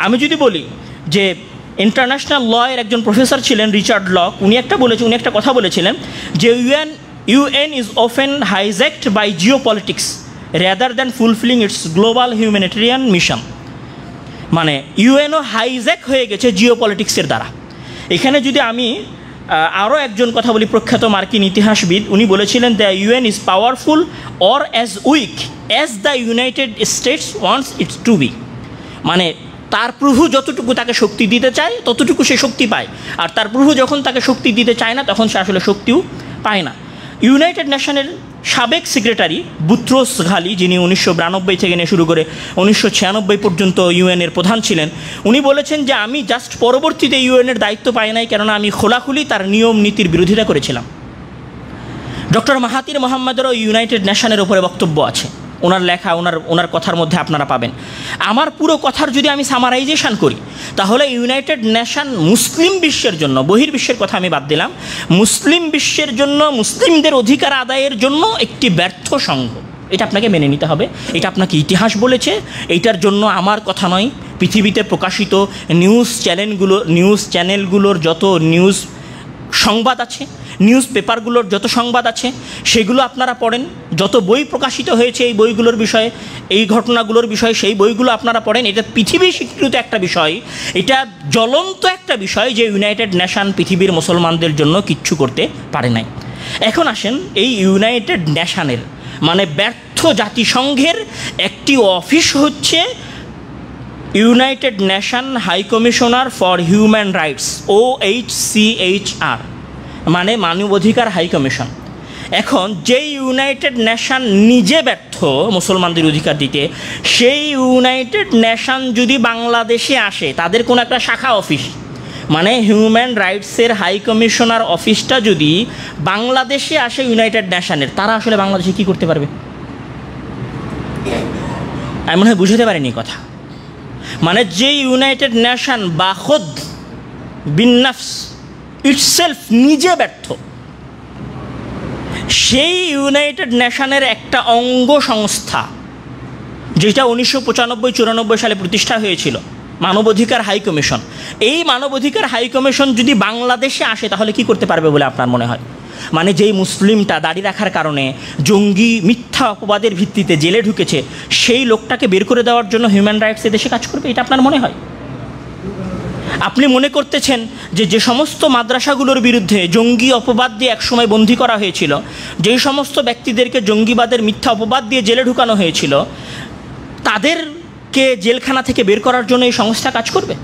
আমি যদি বলি যে ইন্টারন্যাশনাল লয়ের একজন প্রফেসর ছিলেন রিচার্ড লক, উনি একটা কথা বলেছিলেন যে UN is often hijacked by geopolitics rather than fulfilling its global humanitarian mission. মানে ইউএনও হাইজ্যাক হয়ে গেছে জিওপলিটিক্সের দ্বারা। এখানে যদি আমি আরও একজন কথা বলি, প্রখ্যাত মার্কিন ইতিহাসবিদ, উনি বলেছিলেন the UN is powerful or as weak as the United States wants its to be. মানে তার প্রভু যতটুকু তাকে শক্তি দিতে চায় ততটুকু সে শক্তি পায়, আর তার প্রভু যখন তাকে শক্তি দিতে চায় না তখন সে আসলে শক্তিও পায় না। ইউনাইটেড নেশনের সাবেক সেক্রেটারি বুত্রোস ঘালি, যিনি 1992 থেকে নিয়ে শুরু করে 1996 পর্যন্ত ইউএনের প্রধান ছিলেন, উনি বলেছেন যে আমি জাস্ট পরবর্তীতে ইউএনের দায়িত্ব পাই নাই, কেননা আমি খোলাখুলি তার নিয়ম নীতির বিরোধিতা করেছিলাম। ডক্টর মাহাতির মোহাম্মদেরও ইউনাইটেড নেশনের উপরে বক্তব্য আছে, ওনার লেখা, ওনার কথার মধ্যে আপনারা পাবেন। আমার পুরো কথার যদি আমি সামারাইজেশন করি তাহলে ইউনাইটেড নেশন মুসলিম বিশ্বের জন্য, বহির্বিশ্বের কথা আমি বাদ দিলাম, মুসলিম বিশ্বের জন্য, মুসলিমদের অধিকার আদায়ের জন্য একটি ব্যর্থ সংঘ। এটা আপনাকে মেনে নিতে হবে, এটা আপনাকে ইতিহাস বলেছে, এইটার জন্য আমার কথা নয়। পৃথিবীতে প্রকাশিত নিউজ চ্যানেলগুলোর যত সংবাদ আছে, নিউজ পেপারগুলোর যত সংবাদ আছে সেগুলো আপনারা পড়েন, যত বই প্রকাশিত হয়েছে এই বইগুলোর বিষয়ে, এই ঘটনাগুলোর বিষয়ে, সেই বইগুলো আপনারা পড়েন। এটা পৃথিবী স্বীকৃত একটা বিষয়, এটা জ্বলন্ত একটা বিষয় যে ইউনাইটেড নেশন পৃথিবীর মুসলমানদের জন্য কিচ্ছু করতে পারে নাই। এখন আসেন, এই ইউনাইটেড নেশনের মানে ব্যর্থ জাতিসংঘের একটি অফিস হচ্ছে United Nation High Commissioner for Human Rights, OHCHR, মানে মানবাধিকার হাই কমিশন। এখন যেই ইউনাইটেড নেশন নিজে ব্যর্থ মুসলমানদের অধিকার দিতে, সেই ইউনাইটেড নেশন যদি বাংলাদেশে আসে, তাদের কোনো একটা শাখা অফিস, মানে হিউম্যান রাইটসের হাই কমিশনার অফিসটা যদি বাংলাদেশে আসে ইউনাইটেড নেশনের, তারা আসলে বাংলাদেশে কী করতে পারবে? আমি মনে হয় বুঝাতে পারিনি কথা। মানে যে ইউনাইটেড নেশন বা খুদ বিন্নাফস ইটসেলফ নিজে ব্যর্থ, সেই ইউনাইটেড নেশনের একটা অঙ্গ সংস্থা যেটা 1995-94 সালে প্রতিষ্ঠা হয়েছিল, মানবাধিকার হাই কমিশন, এই মানবাধিকার হাই কমিশন যদি বাংলাদেশে আসে তাহলে কি করতে পারবে বলে আপনার মনে হয়? মানে যেই মুসলিমটা দাড়ি রাখার কারণে জঙ্গি মিথ্যা অপবাদের ভিত্তিতে জেলে ঢুকেছে, সেই লোকটাকে বের করে দেওয়ার জন্য হিউম্যান রাইটস এদেশে কাজ করবে? এটা আপনার মনে হয়? আপনি মনে করতেছেন যে সমস্ত মাদ্রাসাগুলোর বিরুদ্ধে জঙ্গি অপবাদ দিয়ে একসময় বন্দী করা হয়েছিল, যেই সমস্ত ব্যক্তিদেরকে জঙ্গিবাদের মিথ্যা অপবাদ দিয়ে জেলে ঢুকানো হয়েছিল, তাদেরকে জেলখানা থেকে বের করার জন্য এই সংস্থা কাজ করবে?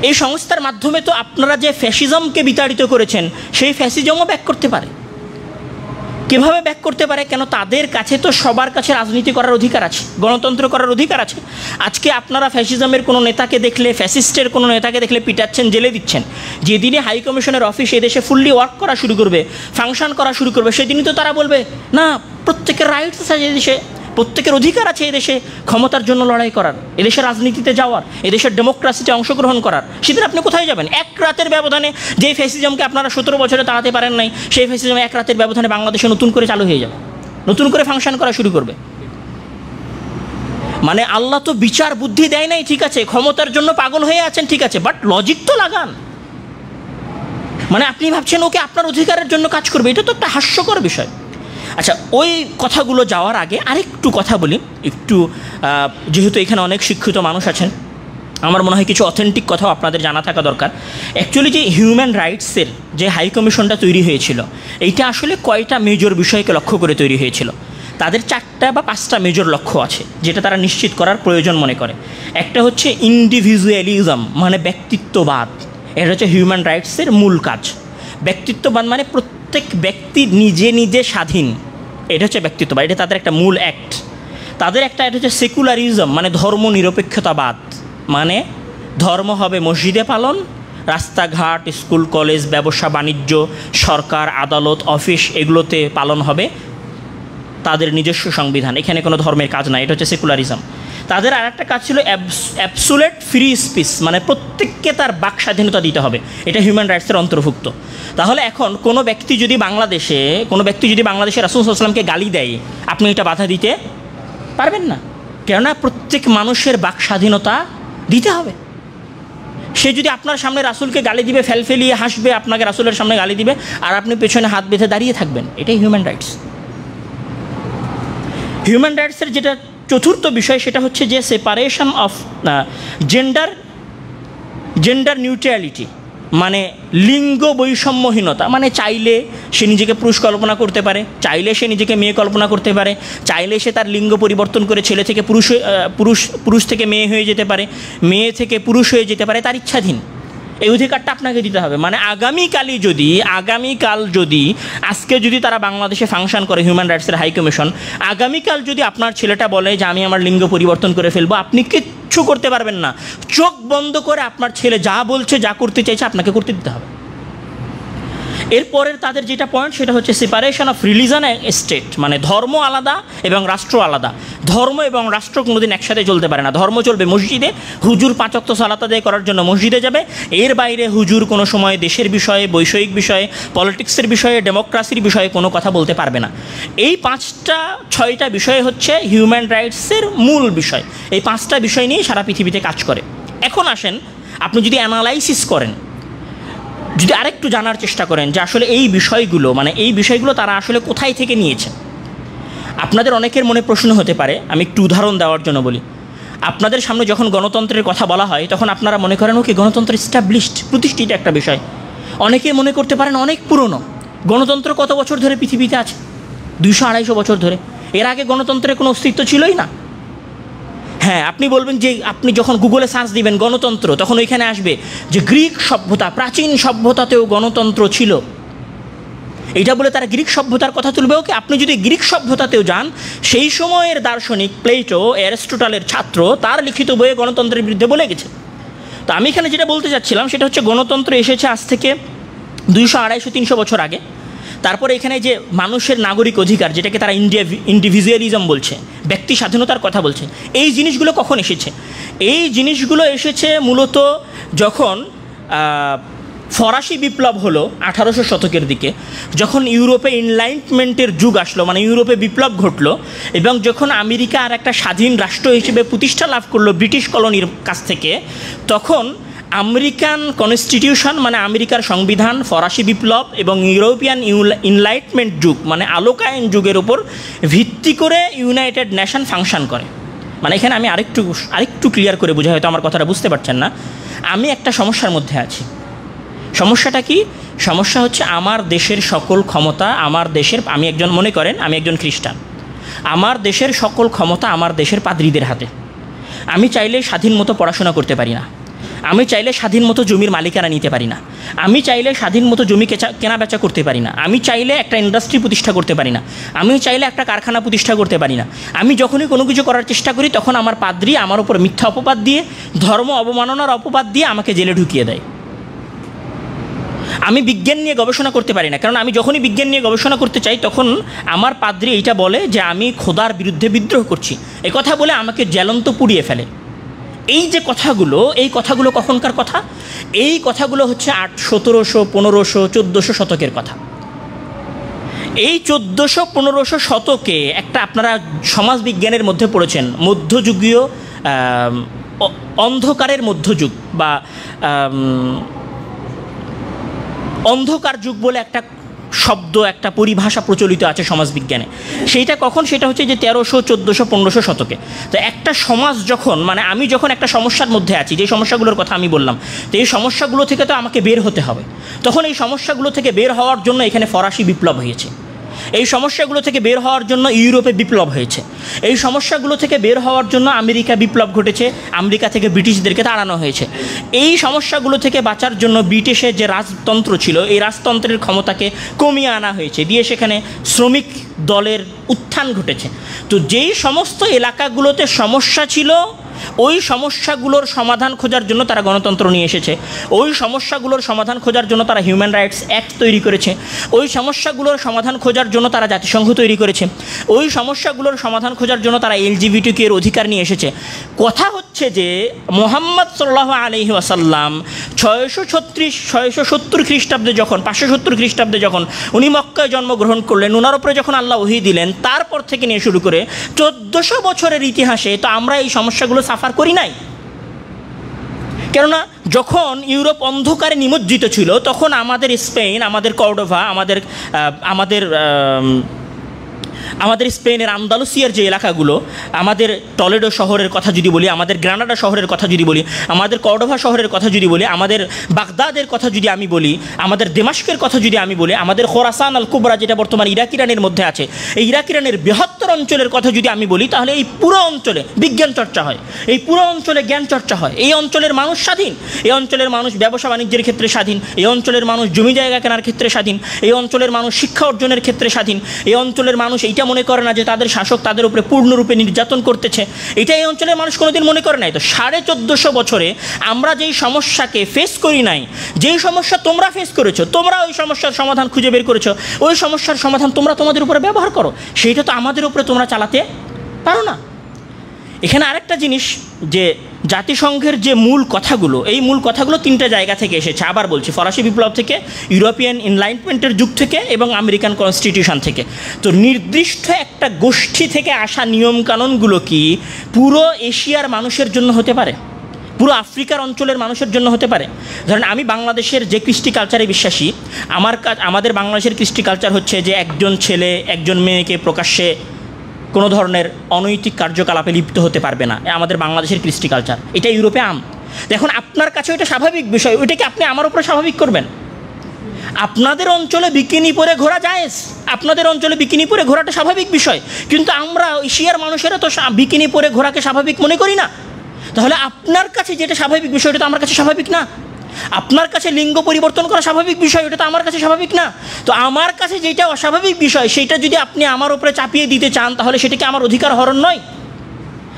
এই সংস্থার মাধ্যমে তো আপনারা যে ফ্যাসিজমকে বিতাড়িত করেছেন, সেই ফ্যাসিজমও ব্যাক করতে পারে। কীভাবে ব্যাক করতে পারে? কেন তাদের কাছে তো সবার কাছে রাজনীতি করার অধিকার আছে, গণতন্ত্র করার অধিকার আছে। আজকে আপনারা ফ্যাসিজমের কোনো নেতাকে দেখলে, ফ্যাসিস্টের কোনো নেতাকে দেখলে পিটাচ্ছেন, জেলে দিচ্ছেন। যেদিনে হাই কমিশনের অফিস এদেশে ফুললি ওয়ার্ক করা শুরু করবে, ফাংশন করা শুরু করবে, সেদিনই তো তারা বলবে না, প্রত্যেকের রাইটস আছে এদেশে, প্রত্যেকের অধিকার আছে এদেশে ক্ষমতার জন্য লড়াই করার, এদেশের রাজনীতিতে যাওয়ার, এদেশের ডেমোক্রেসিতে অংশগ্রহণ করার। সেদিন আপনি কোথায় যাবেন? এক রাতের ব্যবধানে যে ফ্যাসিজমকে আপনারা 17 বছরে তাড়াতে পারেন নাই, সেই ফ্যাসিজম এক রাতের ব্যবধানে বাংলাদেশে নতুন করে চালু হয়ে যাবে, নতুন করে ফাংশন করা শুরু করবে। মানে আল্লাহ তো বিচার বুদ্ধি দেয় নাই, ঠিক আছে, ক্ষমতার জন্য পাগল হয়ে আছেন, ঠিক আছে, বাট লজিক তো লাগান। মানে আপনি ভাবছেন ওকে আপনার অধিকারের জন্য কাজ করবে, এটা তো একটা হাস্যকর বিষয়। আচ্ছা, ওই কথাগুলো যাওয়ার আগে আরেকটু কথা বলি, একটু যেহেতু এখানে অনেক শিক্ষিত মানুষ আছেন, আমার মনে হয় কিছু অথেন্টিক কথাও আপনাদের জানা থাকা দরকার। অ্যাকচুয়ালি যে হিউম্যান রাইটসের যে হাই কমিশনটা তৈরি হয়েছিল, এইটা আসলে কয়টা মেজর বিষয়কে লক্ষ্য করে তৈরি হয়েছিল? তাদের 4টা বা 5টা মেজর লক্ষ্য আছে, যেটা তারা নিশ্চিত করার প্রয়োজন মনে করে। একটা হচ্ছে ইন্ডিভিজুয়ালিজম, মানে ব্যক্তিত্ববাদ। এটা হচ্ছে হিউম্যান রাইটসের মূল কাজ। ব্যক্তিত্ববাদ মানে প্রত্যেক ব্যক্তি নিজে নিজে স্বাধীন, এটা হচ্ছে ব্যক্তিত্ববাদ, এটা তাদের একটা মূল অ্যাক্ট। তাদের একটা এটা হচ্ছে সেকুলারিজম, মানে ধর্ম নিরপেক্ষতাবাদ, মানে ধর্ম হবে মসজিদে পালন, রাস্তাঘাট, স্কুল কলেজ, ব্যবসা বাণিজ্য, সরকার, আদালত, অফিস, এগুলোতে পালন হবে তাদের নিজস্ব সংবিধান, এখানে কোনো ধর্মের কাজ নাই, এটা হচ্ছে সেকুলারিজম। তাদের আর একটা কাজ ছিল অ্যাবসোলিউট ফ্রি স্পিচ, মানে প্রত্যেককে তার বাক স্বাধীনতা দিতে হবে, এটা হিউম্যান রাইটসের অন্তর্ভুক্ত। তাহলে এখন কোনো ব্যক্তি যদি বাংলাদেশে রাসূল সাল্লাল্লাহু আলাইহি ওয়াসাল্লামকে গালি দেয়, আপনি এটা বাধা দিতে পারবেন না, কেননা প্রত্যেক মানুষের বাক স্বাধীনতা দিতে হবে। সে যদি আপনার সামনে রাসূলকে গালি দিবে, ফেলফেলিয়ে হাসবে, আপনাকে রাসূলের সামনে গালি দিবে, আর আপনি পেছনে হাত বেঁধে দাঁড়িয়ে থাকবেন, এটাই হিউম্যান রাইটস। হিউম্যান রাইটসের যেটা চতুর্থ বিষয়, সেটা হচ্ছে যে সেপারেশন অফ জেন্ডার নিউট্রালিটি, মানে লিঙ্গ বৈষম্যহীনতা। মানে চাইলে সে নিজেকে পুরুষ কল্পনা করতে পারে, চাইলে সে নিজেকে মেয়ে কল্পনা করতে পারে, চাইলে সে তার লিঙ্গ পরিবর্তন করে ছেলে থেকে পুরুষ থেকে মেয়ে হয়ে যেতে পারে, মেয়ে থেকে পুরুষ হয়ে যেতে পারে, তার ইচ্ছাধীন। এই অধিকারটা আপনাকে দিতে হবে। মানে আগামীকাল যদি আজকে যদি তারা বাংলাদেশে ফাংশন করে হিউম্যান রাইটসের হাই কমিশন, আগামীকাল যদি আপনার ছেলেটা বলে যে আমি আমার লিঙ্গ পরিবর্তন করে ফেলবো, আপনি কিচ্ছু করতে পারবেন না। চোখ বন্ধ করে আপনার ছেলে যা বলছে, যা করতে চাইছে, আপনাকে করতে দিতে হবে। এরপরের তাদের যেটা পয়েন্ট, সেটা হচ্ছে separation of religion and state, মানে ধর্ম আলাদা এবং রাষ্ট্র আলাদা। ধর্ম এবং রাষ্ট্র কোনোদিন একসাথে চলতে পারে না। ধর্ম চলবে মসজিদে, হুজুর 5 ওয়াক্ত সালাত আদায় করার জন্য মসজিদে যাবে, এর বাইরে হুজুর কোনো সময় দেশের বিষয়ে, বৈষয়িক বিষয়ে, পলিটিক্সের বিষয়ে, ডেমোক্রেসির বিষয়ে কোনো কথা বলতে পারবে না। এই 5টা-6টা বিষয় হচ্ছে হিউম্যান রাইটসের মূল বিষয়। এই 5টা বিষয় নিয়ে সারা পৃথিবীতে কাজ করে। এখন আসেন, আপনি যদি অ্যানালাইসিস করেন, যদি আরেকটু জানার চেষ্টা করেন যে আসলে এই বিষয়গুলো তারা আসলে কোথায় থেকে নিয়েছে। আপনাদের অনেকের মনে প্রশ্ন হতে পারে, আমি একটু উদাহরণ দেওয়ার জন্য বলি। আপনাদের সামনে যখন গণতন্ত্রের কথা বলা হয়, তখন আপনারা মনে করেন ওকে গণতন্ত্র এস্টাবলিশড, প্রতিষ্ঠিত একটা বিষয়। অনেকে মনে করতে পারেন অনেক পুরনো। গণতন্ত্র কত বছর ধরে পৃথিবীতে আছে? 200-250 বছর ধরে। এর আগে গণতন্ত্রের কোনো অস্তিত্ব ছিলই না। হ্যাঁ, আপনি বলবেন যে আপনি যখন গুগলে সার্চ দিবেন গণতন্ত্র, তখন ওইখানে আসবে যে গ্রিক সভ্যতা, প্রাচীন সভ্যতাতেও গণতন্ত্র ছিল। এটা বলে তারা গ্রিক সভ্যতার কথা তুলবে। ওকে, আপনি যদি গ্রিক সভ্যতাতেও যান, সেই সময়ের দার্শনিক প্লেটো, অ্যারিস্টটলের ছাত্র, তার লিখিত বইয়ে গণতন্ত্রের বিরুদ্ধে বলে গেছে। তো আমি এখানে যেটা বলতে চাচ্ছিলাম সেটা হচ্ছে গণতন্ত্র এসেছে আজ থেকে 200, 250, 300 বছর আগে। তারপরে এখানে যে মানুষের নাগরিক অধিকার, যেটাকে তারা ইন্ডিভিজুয়ালিজম বলছে, ব্যক্তি স্বাধীনতার কথা বলছে, এই জিনিসগুলো কখন এসেছে? এই জিনিসগুলো এসেছে মূলত যখন ফরাসি বিপ্লব হলো 1800 শতকের দিকে, যখন ইউরোপে এনলাইটমেন্টের যুগ আসলো, মানে ইউরোপে বিপ্লব ঘটলো, এবং যখন আমেরিকা আর একটা স্বাধীন রাষ্ট্র হিসেবে প্রতিষ্ঠা লাভ করলো ব্রিটিশ কলোনির কাছ থেকে, তখন আমেরিকান কনস্টিটিউশন মানে আমেরিকার সংবিধান, ফরাসি বিপ্লব এবং ইউরোপিয়ান এনলাইটমেন্ট যুগ মানে আলোকায়ন যুগের উপর ভিত্তি করে ইউনাইটেড নেশন ফাংশন করে। মানে এখানে আমি আরেকটু ক্লিয়ার করে বোঝাই, হয়তো আমার কথাটা বুঝতে পারছেন না। আমি একটা সমস্যার মধ্যে আছি। সমস্যাটা কি? সমস্যা হচ্ছে আমার দেশের সকল ক্ষমতা আমার দেশের, মনে করেন আমি একজন খ্রিস্টান, আমার দেশের সকল ক্ষমতা আমার দেশের পাদ্রীদের হাতে। আমি চাইলে স্বাধীন মতো পড়াশোনা করতে পারি না, আমি চাইলে স্বাধীন মতো জমির মালিকানা নিতে পারি না, আমি চাইলে স্বাধীন মতো জমি কেনা বেচা করতে পারি না, আমি চাইলে একটা ইন্ডাস্ট্রি প্রতিষ্ঠা করতে পারি না, আমি চাইলে একটা কারখানা প্রতিষ্ঠা করতে পারি না। আমি যখনই কোনো কিছু করার চেষ্টা করি তখন আমার পাদ্রী আমার উপর মিথ্যা অপবাদ দিয়ে, ধর্ম অবমাননার অপবাদ দিয়ে আমাকে জেলে ঢুকিয়ে দেয়। আমি বিজ্ঞান নিয়ে গবেষণা করতে পারি না, কারণ আমি যখনই বিজ্ঞান নিয়ে গবেষণা করতে চাই তখন আমার পাদ্রী এইটা বলে যে আমি খোদার বিরুদ্ধে বিদ্রোহ করছি, এ কথা বলে আমাকে জ্বলন্ত পুড়িয়ে ফেলে। এই যে কথাগুলো, এই কথাগুলো কখনকার কথা? এই কথাগুলো হচ্ছে 1700, 1500, 1400 শতকের কথা। এই 1400, 1500 শতকে একটা, আপনারা সমাজবিজ্ঞানের মধ্যে পড়েছেন, মধ্যযুগীয় অন্ধকারের মধ্যযুগ বা অন্ধকার যুগ বলে একটা শব্দ, একটা পরিভাষা প্রচলিত আছে সমাজবিজ্ঞানে। সেইটা কখন? সেটা হচ্ছে যে 1300, 1400, 1500 শতকে। তো একটা সমাজ যখন, মানে আমি যখন একটা সমস্যার মধ্যে আছি, যে সমস্যাগুলোর কথা আমি বললাম, তো এই সমস্যাগুলো থেকে তো আমাকে বের হতে হবে। তখন এই সমস্যাগুলো থেকে বের হওয়ার জন্য এখানে ফরাসি বিপ্লব হয়েছে, এই সমস্যাগুলো থেকে বের হওয়ার জন্য ইউরোপে বিপ্লব হয়েছে, এই সমস্যাগুলো থেকে বের হওয়ার জন্য আমেরিকা বিপ্লব ঘটেছে, আমেরিকা থেকে ব্রিটিশদেরকে তাড়ানো হয়েছে। এই সমস্যাগুলো থেকে বাঁচার জন্য ব্রিটিশের যে রাজতন্ত্র ছিল, এই রাজতন্ত্রের ক্ষমতাকে কমিয়ে আনা হয়েছে, দিয়ে সেখানে শ্রমিক দলের উত্থান ঘটেছে। তো যেই সমস্ত এলাকাগুলোতে সমস্যা ছিল, ওই সমস্যাগুলোর সমাধান খোঁজার জন্য তারা গণতন্ত্র নিয়ে এসেছে, ওই সমস্যাগুলোর সমাধান খোঁজার জন্য তারা হিউম্যান রাইটস অ্যাক্ট তৈরি করেছে, ওই সমস্যাগুলোর সমাধান খোঁজার জন্য তারা জাতিসংঘ তৈরি করেছে, ওই সমস্যাগুলোর সমাধান খোঁজার জন্য তারা LGBTQ এর অধিকার নিয়ে এসেছে। কথা হচ্ছে যে মুহাম্মদ সাল্লাল্লাহু আলাইহি ওয়াসাল্লাম 670 খ্রিস্টাব্দে যখন, 570 খ্রিস্টাব্দে যখন উনি মক্কায় জন্মগ্রহণ করলেন, ওনার উপরে যখন আল্লাহ ওহী দিলেন, তারপর থেকে নিয়ে শুরু করে 1400 বছরের ইতিহাসে তো আমরা এই সমস্যাগুলো সাফার করি নাই। কেননা যখন ইউরোপ অন্ধকারে নিমজ্জিত ছিল, তখন আমাদের স্পেন, আমাদের কর্ডোভা, আমাদের স্পেনের আন্দালুসিয়ার যে এলাকাগুলো, আমাদের টলেডো শহরের কথা যদি বলি, আমাদের গ্রানাডা শহরের কথা যদি বলি, আমাদের কর্ডোভা শহরের কথা যদি বলি, আমাদের বাগদাদের কথা যদি আমি বলি, আমাদের দেমাস্কের কথা যদি আমি বলি, আমাদের খোরাসান আল কুবরা যেটা বর্তমান ইরাক ইরানের মধ্যে আছে, এই ইরাক ইরানের বৃহত্তর অঞ্চলের কথা যদি আমি বলি, তাহলে এই পুরো অঞ্চলে বিজ্ঞান চর্চা হয়, এই পুরো অঞ্চলে জ্ঞান চর্চা হয়। এই অঞ্চলের মানুষ স্বাধীন, এই অঞ্চলের মানুষ ব্যবসা বাণিজ্যের ক্ষেত্রে স্বাধীন, এই অঞ্চলের মানুষ জমি জায়গা কেনার ক্ষেত্রে স্বাধীন, এই অঞ্চলের মানুষ শিক্ষা অর্জনের ক্ষেত্রে স্বাধীন, এই অঞ্চলের মানুষ এইটা মনে করে না যে তাদের শাসক তাদের উপরে পূর্ণরূপে নির্যাতন করতেছে, এটা এই অঞ্চলের মানুষ কোনোদিন মনে করে নাই। তো 1450 বছরে আমরা যেই সমস্যাকে ফেস করি নাই, যেই সমস্যা তোমরা ফেস করেছো, তোমরা ওই সমস্যার সমাধান খুঁজে বের করেছো, ওই সমস্যার সমাধান তোমরা তোমাদের উপরে ব্যবহার করো, সেইটা তো আমাদের উপরে তোমরা চালাতে পারো না। এখানে আরেকটা জিনিস, যে জাতিসংঘের যে মূল কথাগুলো, এই মূল কথাগুলো 3টা জায়গা থেকে এসেছে। আবার বলছি, ফরাসি বিপ্লব থেকে, ইউরোপিয়ান এনলাইটমেন্টের যুগ থেকে এবং আমেরিকান কনস্টিটিউশন থেকে। তো নির্দিষ্ট একটা গোষ্ঠী থেকে আসা নিয়মকানুনগুলো কি পুরো এশিয়ার মানুষের জন্য হতে পারে? পুরো আফ্রিকার অঞ্চলের মানুষের জন্য হতে পারে? ধরেন আমি বাংলাদেশের যে কৃষ্টি কালচারে বিশ্বাসী, আমাদের বাংলাদেশের কৃষ্টি কালচার হচ্ছে যে একজন ছেলে একজন মেয়েকে প্রকাশ্যে কোনো ধরনের অনৈতিক কার্যকলাপে লিপ্ত হতে পারবে না, আমাদের বাংলাদেশের কৃষ্টি কালচার। এটা ইউরোপে আম। দেখুন আপনার কাছে ওইটা স্বাভাবিক বিষয়, ওইটাকে আপনি আমার উপরে স্বাভাবিক করবেন? আপনাদের অঞ্চলে বিকিনি পরে ঘোরা জায়েজ, আপনাদের অঞ্চলে বিকিনি পরে ঘোরাটা স্বাভাবিক বিষয়, কিন্তু আমরা এশিয়ার মানুষেরা তো বিকিনি পরে ঘোরাকে স্বাভাবিক মনে করি না। তাহলে আপনার কাছে যেটা স্বাভাবিক বিষয়, ওটা তো আমার কাছে স্বাভাবিক না। আপনার কাছে লিঙ্গ পরিবর্তন করা স্বাভাবিক বিষয়, ওটা তো আমার কাছে স্বাভাবিক না। তো আমার কাছে যেটা অস্বাভাবিক বিষয়, সেটা যদি আপনি আমার উপরে চাপিয়ে দিতে চান, তাহলে সেটা কি আমার অধিকার হরণ নয়?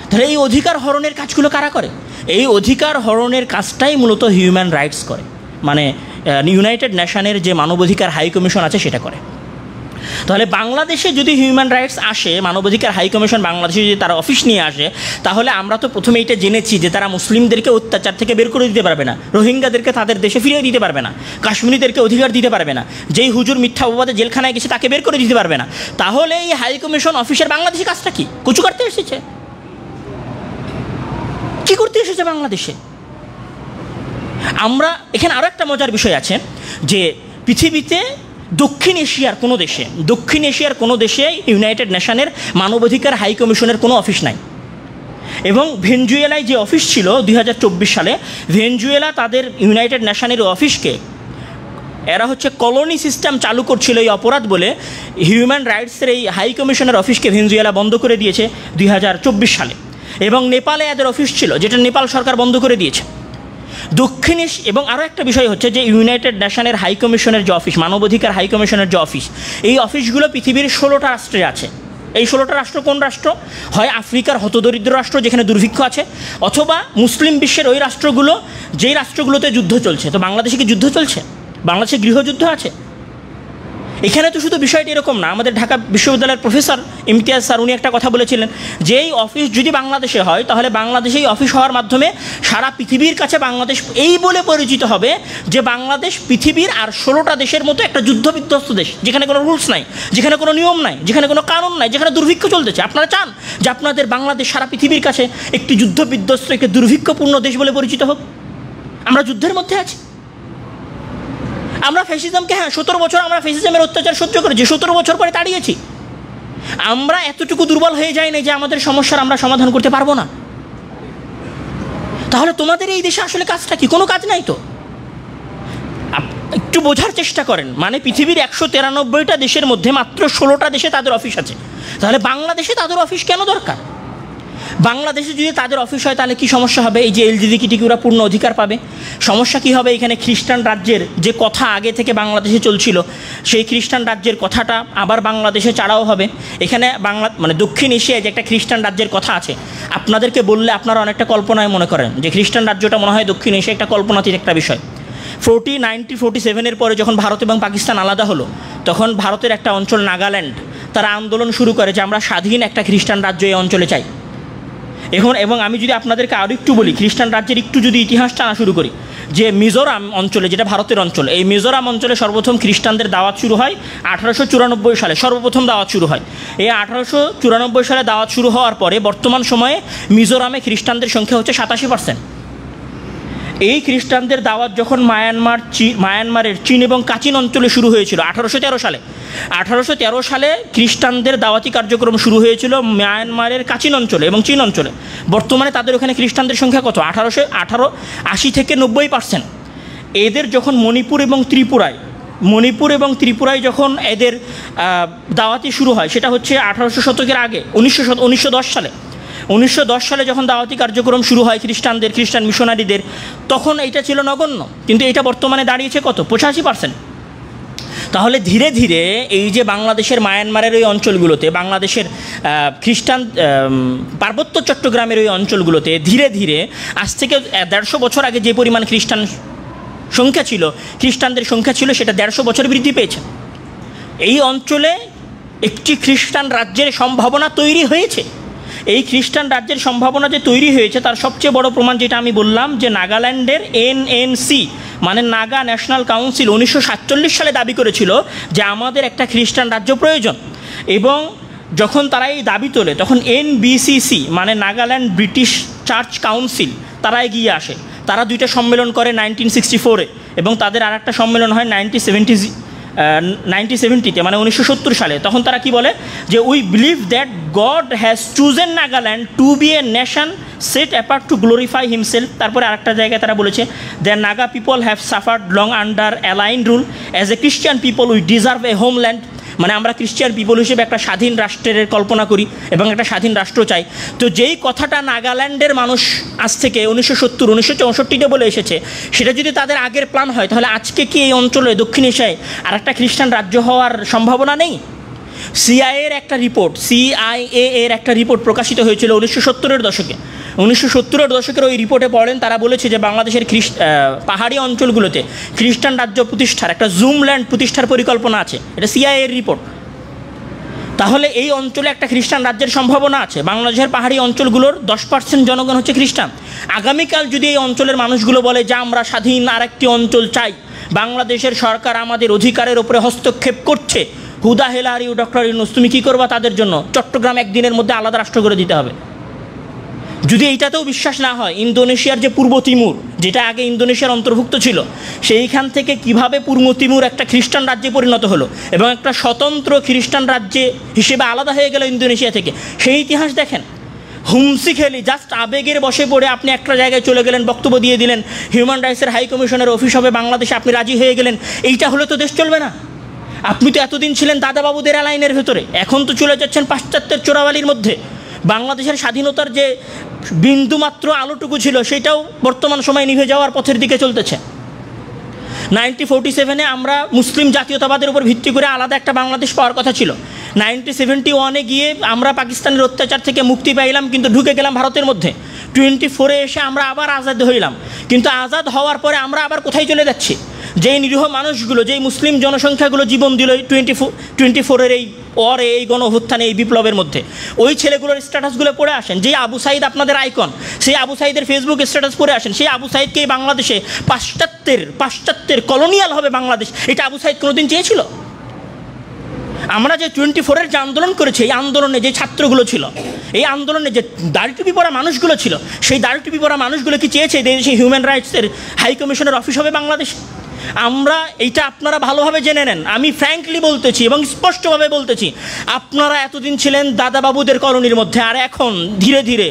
তাহলে এই অধিকার হরণের কাজগুলো কারা করে? এই অধিকার হরণের কাজটাই মূলত হিউম্যান রাইটস করে, মানে ইউনাইটেড নেশনের যে মানবাধিকার হাই কমিশন আছে সেটা করে। তাহলে বাংলাদেশে যদি হিউম্যান রাইটস আসে, মানবাধিকার হাই কমিশন বাংলাদেশে যদি তারা অফিস নিয়ে আসে, তাহলে আমরা তো প্রথমে এটা জেনেছি যে তারা মুসলিমদেরকে অত্যাচার থেকে বের করে দিতে পারবে না, রোহিঙ্গাদেরকে তাদের দেশে ফিরিয়ে দিতে পারবে না, কাশ্মীরিদেরকে অধিকার দিতে পারবে না, যেই হুজুর মিথ্যা অপবাদে জেলখানায় গেছে তাকে বের করে দিতে পারবে না। তাহলে এই হাই কমিশন অফিসের বাংলাদেশি কাজটা কি? কচু কাটতে এসেছে? কি করতে এসেছে বাংলাদেশে? আমরা এখানে আরও একটা মজার বিষয় আছে যে পৃথিবীতে দক্ষিণ এশিয়ার কোনো দেশে ইউনাইটেড নেশনের মানবাধিকার হাই কমিশনের কোনো অফিস নাই। এবং ভেনেজুয়েলায় যে অফিস ছিল 2024 সালে, ভেনেজুয়েলা তাদের ইউনাইটেড নেশনের অফিসকে, এরা হচ্ছে কলোনি সিস্টেম চালু করছিল এই অপরাধ বলে, হিউম্যান রাইটসের এই হাই কমিশনের অফিসকে ভেনেজুয়েলা বন্ধ করে দিয়েছে 2024 সালে। এবং নেপালে এদের অফিস ছিল, যেটা নেপাল সরকার বন্ধ করে দিয়েছে। দক্ষিণ এশিয়া, এবং আরও একটা বিষয় হচ্ছে যে ইউনাইটেড নেশনের হাই কমিশনের যে অফিস, মানবাধিকার হাই কমিশনের যে অফিস, এই অফিসগুলো পৃথিবীর 16টা রাষ্ট্রে আছে। এই 16টা রাষ্ট্র কোন রাষ্ট্র? হয় আফ্রিকার হতদরিদ্র রাষ্ট্র যেখানে দুর্ভিক্ষ আছে, অথবা মুসলিম বিশ্বের ওই রাষ্ট্রগুলো যেই রাষ্ট্রগুলোতে যুদ্ধ চলছে। তো বাংলাদেশে কি যুদ্ধ চলছে? বাংলাদেশে গৃহযুদ্ধ আছে? এখানে তো শুধু বিষয়টি এরকম না। আমাদের ঢাকা বিশ্ববিদ্যালয়ের প্রফেসর ইমতিয়াজ স্যার উনি একটা কথা বলেছিলেন যে এই অফিস যদি বাংলাদেশে হয়, তাহলে বাংলাদেশে এই অফিস হওয়ার মাধ্যমে সারা পৃথিবীর কাছে বাংলাদেশ এই বলে পরিচিত হবে যে বাংলাদেশ পৃথিবীর আর 16টা দেশের মতো একটা যুদ্ধবিধ্বস্ত দেশ, যেখানে কোনো রুলস নাই, যেখানে কোনো নিয়ম নাই, যেখানে কোনো কানুন নাই, যেখানে দুর্ভিক্ষ চলতেছে। আপনারা চান যে আপনাদের বাংলাদেশ সারা পৃথিবীর কাছে একটি যুদ্ধবিধ্বস্ত, একটি দুর্ভিক্ষপূর্ণ দেশ বলে পরিচিত হোক? আমরা যুদ্ধের মধ্যে আছি। আমরা ফ্যাসিজমকে, 17 বছর আমরা ফ্যাসিজমের অত্যাচার সহ্য করেছি, 17 বছর পরে তাড়িয়েছি। আমরা এতটুকু দুর্বল হয়ে যাই না যে আমাদের সমস্যার আমরা সমাধান করতে পারবো না? তাহলে তোমাদের এই দেশে আসলে কাজটা কি? কোনো কাজ নাই তো। একটু বোঝার চেষ্টা করেন, মানে পৃথিবীর 193টা দেশের মধ্যে মাত্র 16টা দেশে তাদের অফিস আছে। তাহলে বাংলাদেশে তাদের অফিস কেন দরকার? বাংলাদেশে যদি তাদের অফিস হয় তাহলে কি সমস্যা হবে? এই যে এলজিবিটিকিউরা পূর্ণ অধিকার পাবে। সমস্যা কি হবে? এখানে খ্রিস্টান রাজ্যের যে কথা আগে থেকে বাংলাদেশে চলছিল, সেই খ্রিস্টান রাজ্যের কথাটা আবার বাংলাদেশে চাড়াও হবে। এখানে মানে দক্ষিণ এশিয়ায় যে একটা খ্রিস্টান রাজ্যের কথা আছে, আপনাদেরকে বললে আপনারা অনেকটা কল্পনায় মনে করেন যে খ্রিস্টান রাজ্যটা মনে হয় দক্ষিণ এশিয়া একটা কল্পনাতীত একটা বিষয়। 1947-এর পরে যখন ভারত এবং পাকিস্তান আলাদা হলো, তখন ভারতের একটা অঞ্চল নাগাল্যান্ড, তারা আন্দোলন শুরু করে যে আমরা স্বাধীন একটা খ্রিস্টান রাজ্য এই অঞ্চলে চাই। এবং আমি যদি আপনাদেরকে আরও একটু বলি, খ্রিস্টান রাজ্যের একটু যদি ইতিহাস টানা শুরু করি, যে মিজোরাম অঞ্চলে, যেটা ভারতের অঞ্চল, এই মিজোরাম অঞ্চলে সর্বপ্রথম খ্রিস্টানদের দাওয়াত শুরু হয় 1894 সালে। সর্বপ্রথম দাওয়াত শুরু হয় এই 1894 সালে। দাওয়াত শুরু হওয়ার পরে বর্তমান সময়ে মিজোরামে খ্রিস্টানদের সংখ্যা হচ্ছে 87%। এই খ্রিস্টানদের দাওয়াত যখন মায়ানমারের চীন এবং কাচিন অঞ্চলে শুরু হয়েছিল 1813 সালে। 1813 সালে খ্রিস্টানদের দাওয়াতি কার্যক্রম শুরু হয়েছিল মায়ানমারের কাচিন অঞ্চলে এবং চীন অঞ্চলে। বর্তমানে তাদের ওখানে খ্রিস্টানদের সংখ্যা কত? 80 থেকে 90%। এদের যখন মণিপুর এবং ত্রিপুরায় যখন এদের দাওয়াতি শুরু হয়, সেটা হচ্ছে 1800 শতকের আগে, 1910 সালে। 1910 সালে যখন দাওয়াতি কার্যক্রম শুরু হয় খ্রিস্টান মিশনারিদের, তখন এইটা ছিল নগণ্য, কিন্তু এটা বর্তমানে দাঁড়িয়েছে কত? 85%। তাহলে ধীরে ধীরে এই যে বাংলাদেশের মায়ানমারের ওই অঞ্চলগুলোতে, বাংলাদেশের খ্রিস্টান পার্বত্য চট্টগ্রামের ওই অঞ্চলগুলোতে ধীরে ধীরে আজ থেকে 150 বছর আগে যে পরিমাণ খ্রিস্টানদের সংখ্যা ছিল সেটা 150 বছর বৃদ্ধি পেয়েছে। এই অঞ্চলে একটি খ্রিস্টান রাজ্যের সম্ভাবনা তৈরি হয়েছে। এই খ্রিস্টান রাজ্যের সম্ভাবনা যে তৈরি হয়েছে তার সবচেয়ে বড় প্রমাণ যেটা আমি বললাম, যে নাগাল্যান্ডের এনএনসি মানে নাগা ন্যাশনাল কাউন্সিল 1947 সালে দাবি করেছিল যে আমাদের একটা খ্রিস্টান রাজ্য প্রয়োজন। এবং যখন তারা এই দাবি তোলে, তখন এনবিসিসি মানে নাগাল্যান্ড ব্রিটিশ চার্চ কাউন্সিল তারা এগিয়ে আসে। তারা 2টা সম্মেলন করে 1964-এ, এবং তাদের আর একটা সম্মেলন হয় 1970-তে মানে 1970 সালে। তখন তারা কি বলে? যে we believe that God has chosen Nagaland to be a nation set apart to glorify himself. তারপরে আরেকটা জায়গায় তারা বলেছে the Naga people have suffered long under alien rule, as a Christian people we deserve a homeland. মানে আমরা খ্রিস্টান people হিসেবে একটা স্বাধীন রাষ্ট্রের কল্পনা করি এবং একটা স্বাধীন রাষ্ট্র চাই। তো যেই কথাটা নাগাল্যান্ডের মানুষ আজ থেকে 1964-1964-তে বলে এসেছে, সেটা যদি তাদের আগের প্ল্যান হয়, তাহলে আজকে কি এই অঞ্চলে দক্ষিণ এশিয়ায় আর একটা খ্রিস্টান রাজ্য হওয়ার সম্ভাবনা নেই? সিআইএর একটা রিপোর্ট, এর একটা রিপোর্ট প্রকাশিত হয়েছিল 1970-এর দশকে। 1970-এর দশকের ওই রিপোর্টে পড়েন, তারা বলেছে যে বাংলাদেশের পাহাড়ি অঞ্চলগুলোতে খ্রিস্টান রাজ্য প্রতিষ্ঠার একটা জুমল্যান্ড প্রতিষ্ঠার পরিকল্পনা আছে। এটা সিআইএর রিপোর্ট। তাহলে এই অঞ্চলে একটা খ্রিস্টান রাজ্যের সম্ভাবনা আছে। বাংলাদেশের পাহাড়ি অঞ্চলগুলোর 10% জনগণ হচ্ছে খ্রিস্টান। আগামীকাল যদি এই অঞ্চলের মানুষগুলো বলে যে আমরা স্বাধীন আরেকটি অঞ্চল চাই, বাংলাদেশের সরকার আমাদের অধিকারের উপরে হস্তক্ষেপ করছে, হুদা হেলারি ও ডক্টর ইউনূস তুমি কী করবা তাদের জন্য? চট্টগ্রাম একদিনের মধ্যে আলাদা রাষ্ট্র করে দিতে হবে। যদি এইটাতেও বিশ্বাস না হয়, ইন্দোনেশিয়ার যে পূর্ব তিমুর, যেটা আগে ইন্দোনেশিয়ার অন্তর্ভুক্ত ছিল, সেইখান থেকে কিভাবে পূর্ব তিমুর একটা খ্রিস্টান রাজ্যে পরিণত হলো এবং একটা স্বতন্ত্র খ্রিস্টান রাজ্যে হিসেবে আলাদা হয়ে গেল ইন্দোনেশিয়া থেকে, সেই ইতিহাস দেখেন। হুমসি খেলি জাস্ট আবেগের বসে পড়ে আপনি একটা জায়গায় চলে গেলেন, বক্তব্য দিয়ে দিলেন, হিউম্যান রাইটসের হাই কমিশনের অফিস হবে বাংলাদেশে, আপনি রাজি হয়ে গেলেন। এইটা হলে তো দেশ চলবে না। আপনি তো এতদিন ছিলেন দাদাবাবুদের লাইনের ভেতরে, এখন তো চলে যাচ্ছেন পাশ্চাত্যের চোরাবালির মধ্যে। বাংলাদেশের স্বাধীনতার যে বিন্দুমাত্র আলোটুকু ছিল সেটাও বর্তমান সময়ে নিভে যাওয়ার পথের দিকে চলতেছে। 1947-এ আমরা মুসলিম জাতীয়তাবাদের উপর ভিত্তি করে আলাদা একটা বাংলাদেশ পাওয়ার কথা ছিল। 1971-এ গিয়ে আমরা পাকিস্তানের অত্যাচার থেকে মুক্তি পাইলাম, কিন্তু ঢুকে গেলাম ভারতের মধ্যে। 24-এ এসে আমরা আবার আজাদ হইলাম, কিন্তু আজাদ হওয়ার পরে আমরা আবার কোথায় চলে যাচ্ছি? যেই নিরীহ মানুষগুলো, যেই মুসলিম জনসংখ্যাগুলো জীবন দিল 24-এর এই ওয়ারে, এই গণ অভ্যুত্থানে, এই বিপ্লবের মধ্যে, ওই ছেলেগুলোর স্ট্যাটাসগুলো পড়ে আসেন। যেই আবু সাইদ আপনাদের আইকন, সেই আবু সাইদের ফেসবুক স্ট্যাটাস পড়ে আসেন। সেই আবু সাইদকে বাংলাদেশে পাশ্চাত্যের কলোনিয়াল হবে বাংলাদেশ, এটা আবু সাইদ কোনোদিন চেয়েছিল? আমরা যে 24-এর যে আন্দোলন করেছি, এই আন্দোলনে যে ছাত্রগুলো ছিল, এই আন্দোলনে যে দাড়ি টুপি পরা মানুষগুলো ছিল, সেই দাড়ি টুপি পরা মানুষগুলো কি চেয়েছে দেশে হিউম্যান রাইটসের হাই কমিশনের অফিস হবে বাংলাদেশ? আমরা এইটা আপনারা ভালোভাবে জেনে নেন। আমি ফ্র্যাঙ্কলি বলতেছি এবং স্পষ্টভাবে বলতেছি, আপনারা এতদিন ছিলেন দাদাবাবুদের কলোনির মধ্যে, আর এখন ধীরে ধীরে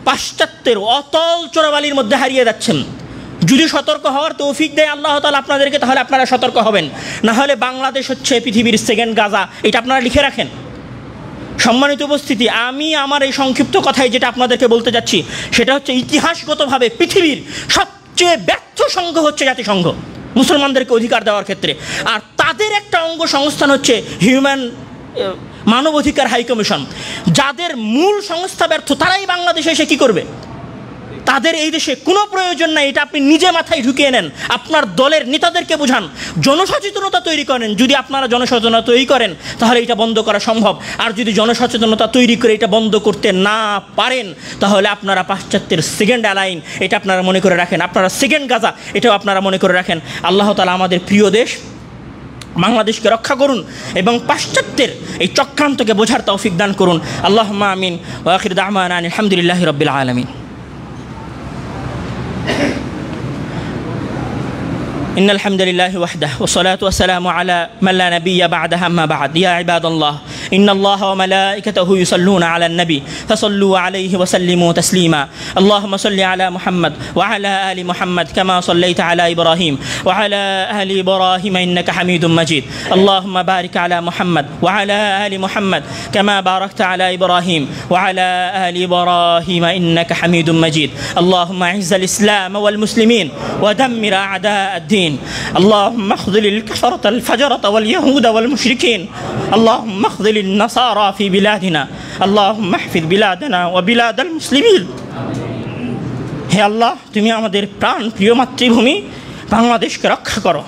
পাশ্চাত্যের অতল চোরাবালির মধ্যে হারিয়ে যাচ্ছেন। যদি সতর্ক হওয়ার তৌফিক দেয় আল্লাহ তাআলা আপনাদেরকে, তাহলে আপনারা সতর্ক হবেন। না হলে বাংলাদেশ হচ্ছে পৃথিবীর সেকেন্ড গাজা, এটা আপনারা লিখে রাখেন। সম্মানিত উপস্থিতি, আমি আমার এই সংক্ষিপ্ত কথায় যেটা আপনাদেরকে বলতে যাচ্ছি, সেটা হচ্ছে ইতিহাসগতভাবে পৃথিবীর সবচেয়ে ব্যর্থ সংঘ হচ্ছে জাতিসংঘ মুসলমানদেরকে অধিকার দেওয়ার ক্ষেত্রে। আর তাদের একটা অঙ্গ সংস্থান হচ্ছে মানবাধিকার হাই কমিশন। যাদের মূল সংস্থা ব্যর্থ, তারাই বাংলাদেশে এসে কী করবে? তাদের এই দেশে কোনো প্রয়োজন নাই। এটা আপনি নিজে মাথায় ঢুকিয়ে নেন, আপনার দলের নেতাদেরকে বোঝান, জনসচেতনতা তৈরি করেন। যদি আপনারা জনসচেতনতা তৈরি করেন তাহলে এটা বন্ধ করা সম্ভব। আর যদি জনসচেতনতা তৈরি করে এটা বন্ধ করতে না পারেন, তাহলে আপনারা পাশ্চাত্যের সেকেন্ড অ্যালাইন, এটা আপনারা মনে করে রাখেন। আপনারা সেকেন্ড গাজা, এটাও আপনারা মনে করে রাখেন। আল্লাহ তাআলা আমাদের প্রিয় দেশ বাংলাদেশকে রক্ষা করুন এবং পাশ্চাত্যের এই চক্রান্তকে বোঝার তৌফিক দান করুন। আল্লাহুম্মা আমিন। ওয়া আখিরু দাওয়ানা আলহামদুলিল্লাহি রাব্বিল আলামিন। إن الحمد لله وحده والصلاة والسلام على من لا نبي بعده أما بعد. يا عباد الله إن الله وملائكته يصلون على النبي فصلوا عليه وسلموا تسليما. اللهم صل على محمد وعلى آل محمد كما صليت على إبراهيم وعلى آل إبراهيم إنك حميد مجيد. اللهم بارك على محمد وعلى آل محمد كما باركت على إبراهيم وعلى آل إبراهيم إنك حميد مجيد. اللهم أعز الإسلام والمسلمين ودمر أعداء الدين. اللهم اخذل الكفرة الفجرة واليهود والمشركين. اللهم اخذل النصارى في بلادنا. اللهم احفظ بلادنا وبلاد المسلمين. হে আল্লাহ, তুমি আমাদের প্রাণ প্রিয় মাতৃভূমি বাংলাদেশকে রক্ষা করো।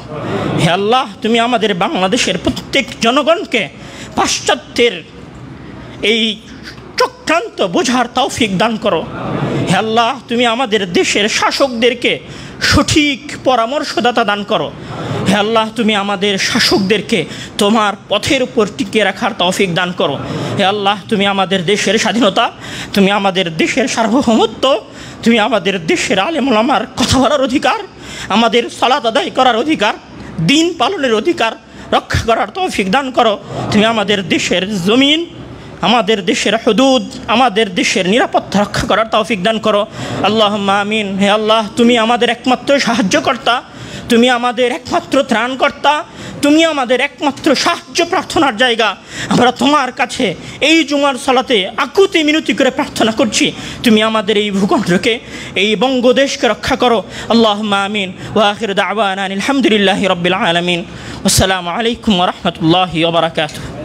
হে আল্লাহ, তুমি আমাদের বাংলাদেশের প্রত্যেক জনগণকে পাশ্চাত্যের এই চক্রান্ত বোঝার তৌফিক দান করো। হে আল্লাহ, তুমি আমাদের দেশের শাসকদেরকে সঠিক পরামর্শদাতা দান করো। হে আল্লাহ, তুমি আমাদের শাসকদেরকে তোমার পথের উপর টিকিয়ে রাখার তৌফিক দান করো। হে আল্লাহ, তুমি আমাদের দেশের স্বাধীনতা, তুমি আমাদের দেশের সার্বভৌমত্ব, তুমি আমাদের দেশের আলেম ওলামার কথা বলার অধিকার, আমাদের সালাত আদায় করার অধিকার, দিন পালনের অধিকার রক্ষা করার তৌফিক দান করো। তুমি আমাদের দেশের জমিন, আমাদের দেশের হুদুদ, আমাদের দেশের নিরাপত্তা রক্ষা করার তৌফিক দান করো। আল্লাহুম্মা আমিন। হে আল্লাহ, তুমি আমাদের একমাত্র সাহায্যকর্তা, তুমি আমাদের একমাত্র ত্রাণকর্তা, তুমি আমাদের একমাত্র সাহায্য প্রার্থনার জায়গা। আমরা তোমার কাছে এই জুমার সালাতে আকুতি মিনতি করে প্রার্থনা করছি, তুমি আমাদের এই ভূখণ্ডকে, এই বঙ্গদেশকে রক্ষা করো। আল্লাহুম্মা আমিন। ওয়া আখিরু দাওয়ানা আলহামদুলিল্লাহি রাব্বিল আলামিন। আসসালামু আলাইকুম ওয়া রাহমাতুল্লাহি ওয়া বারাকাতুহু।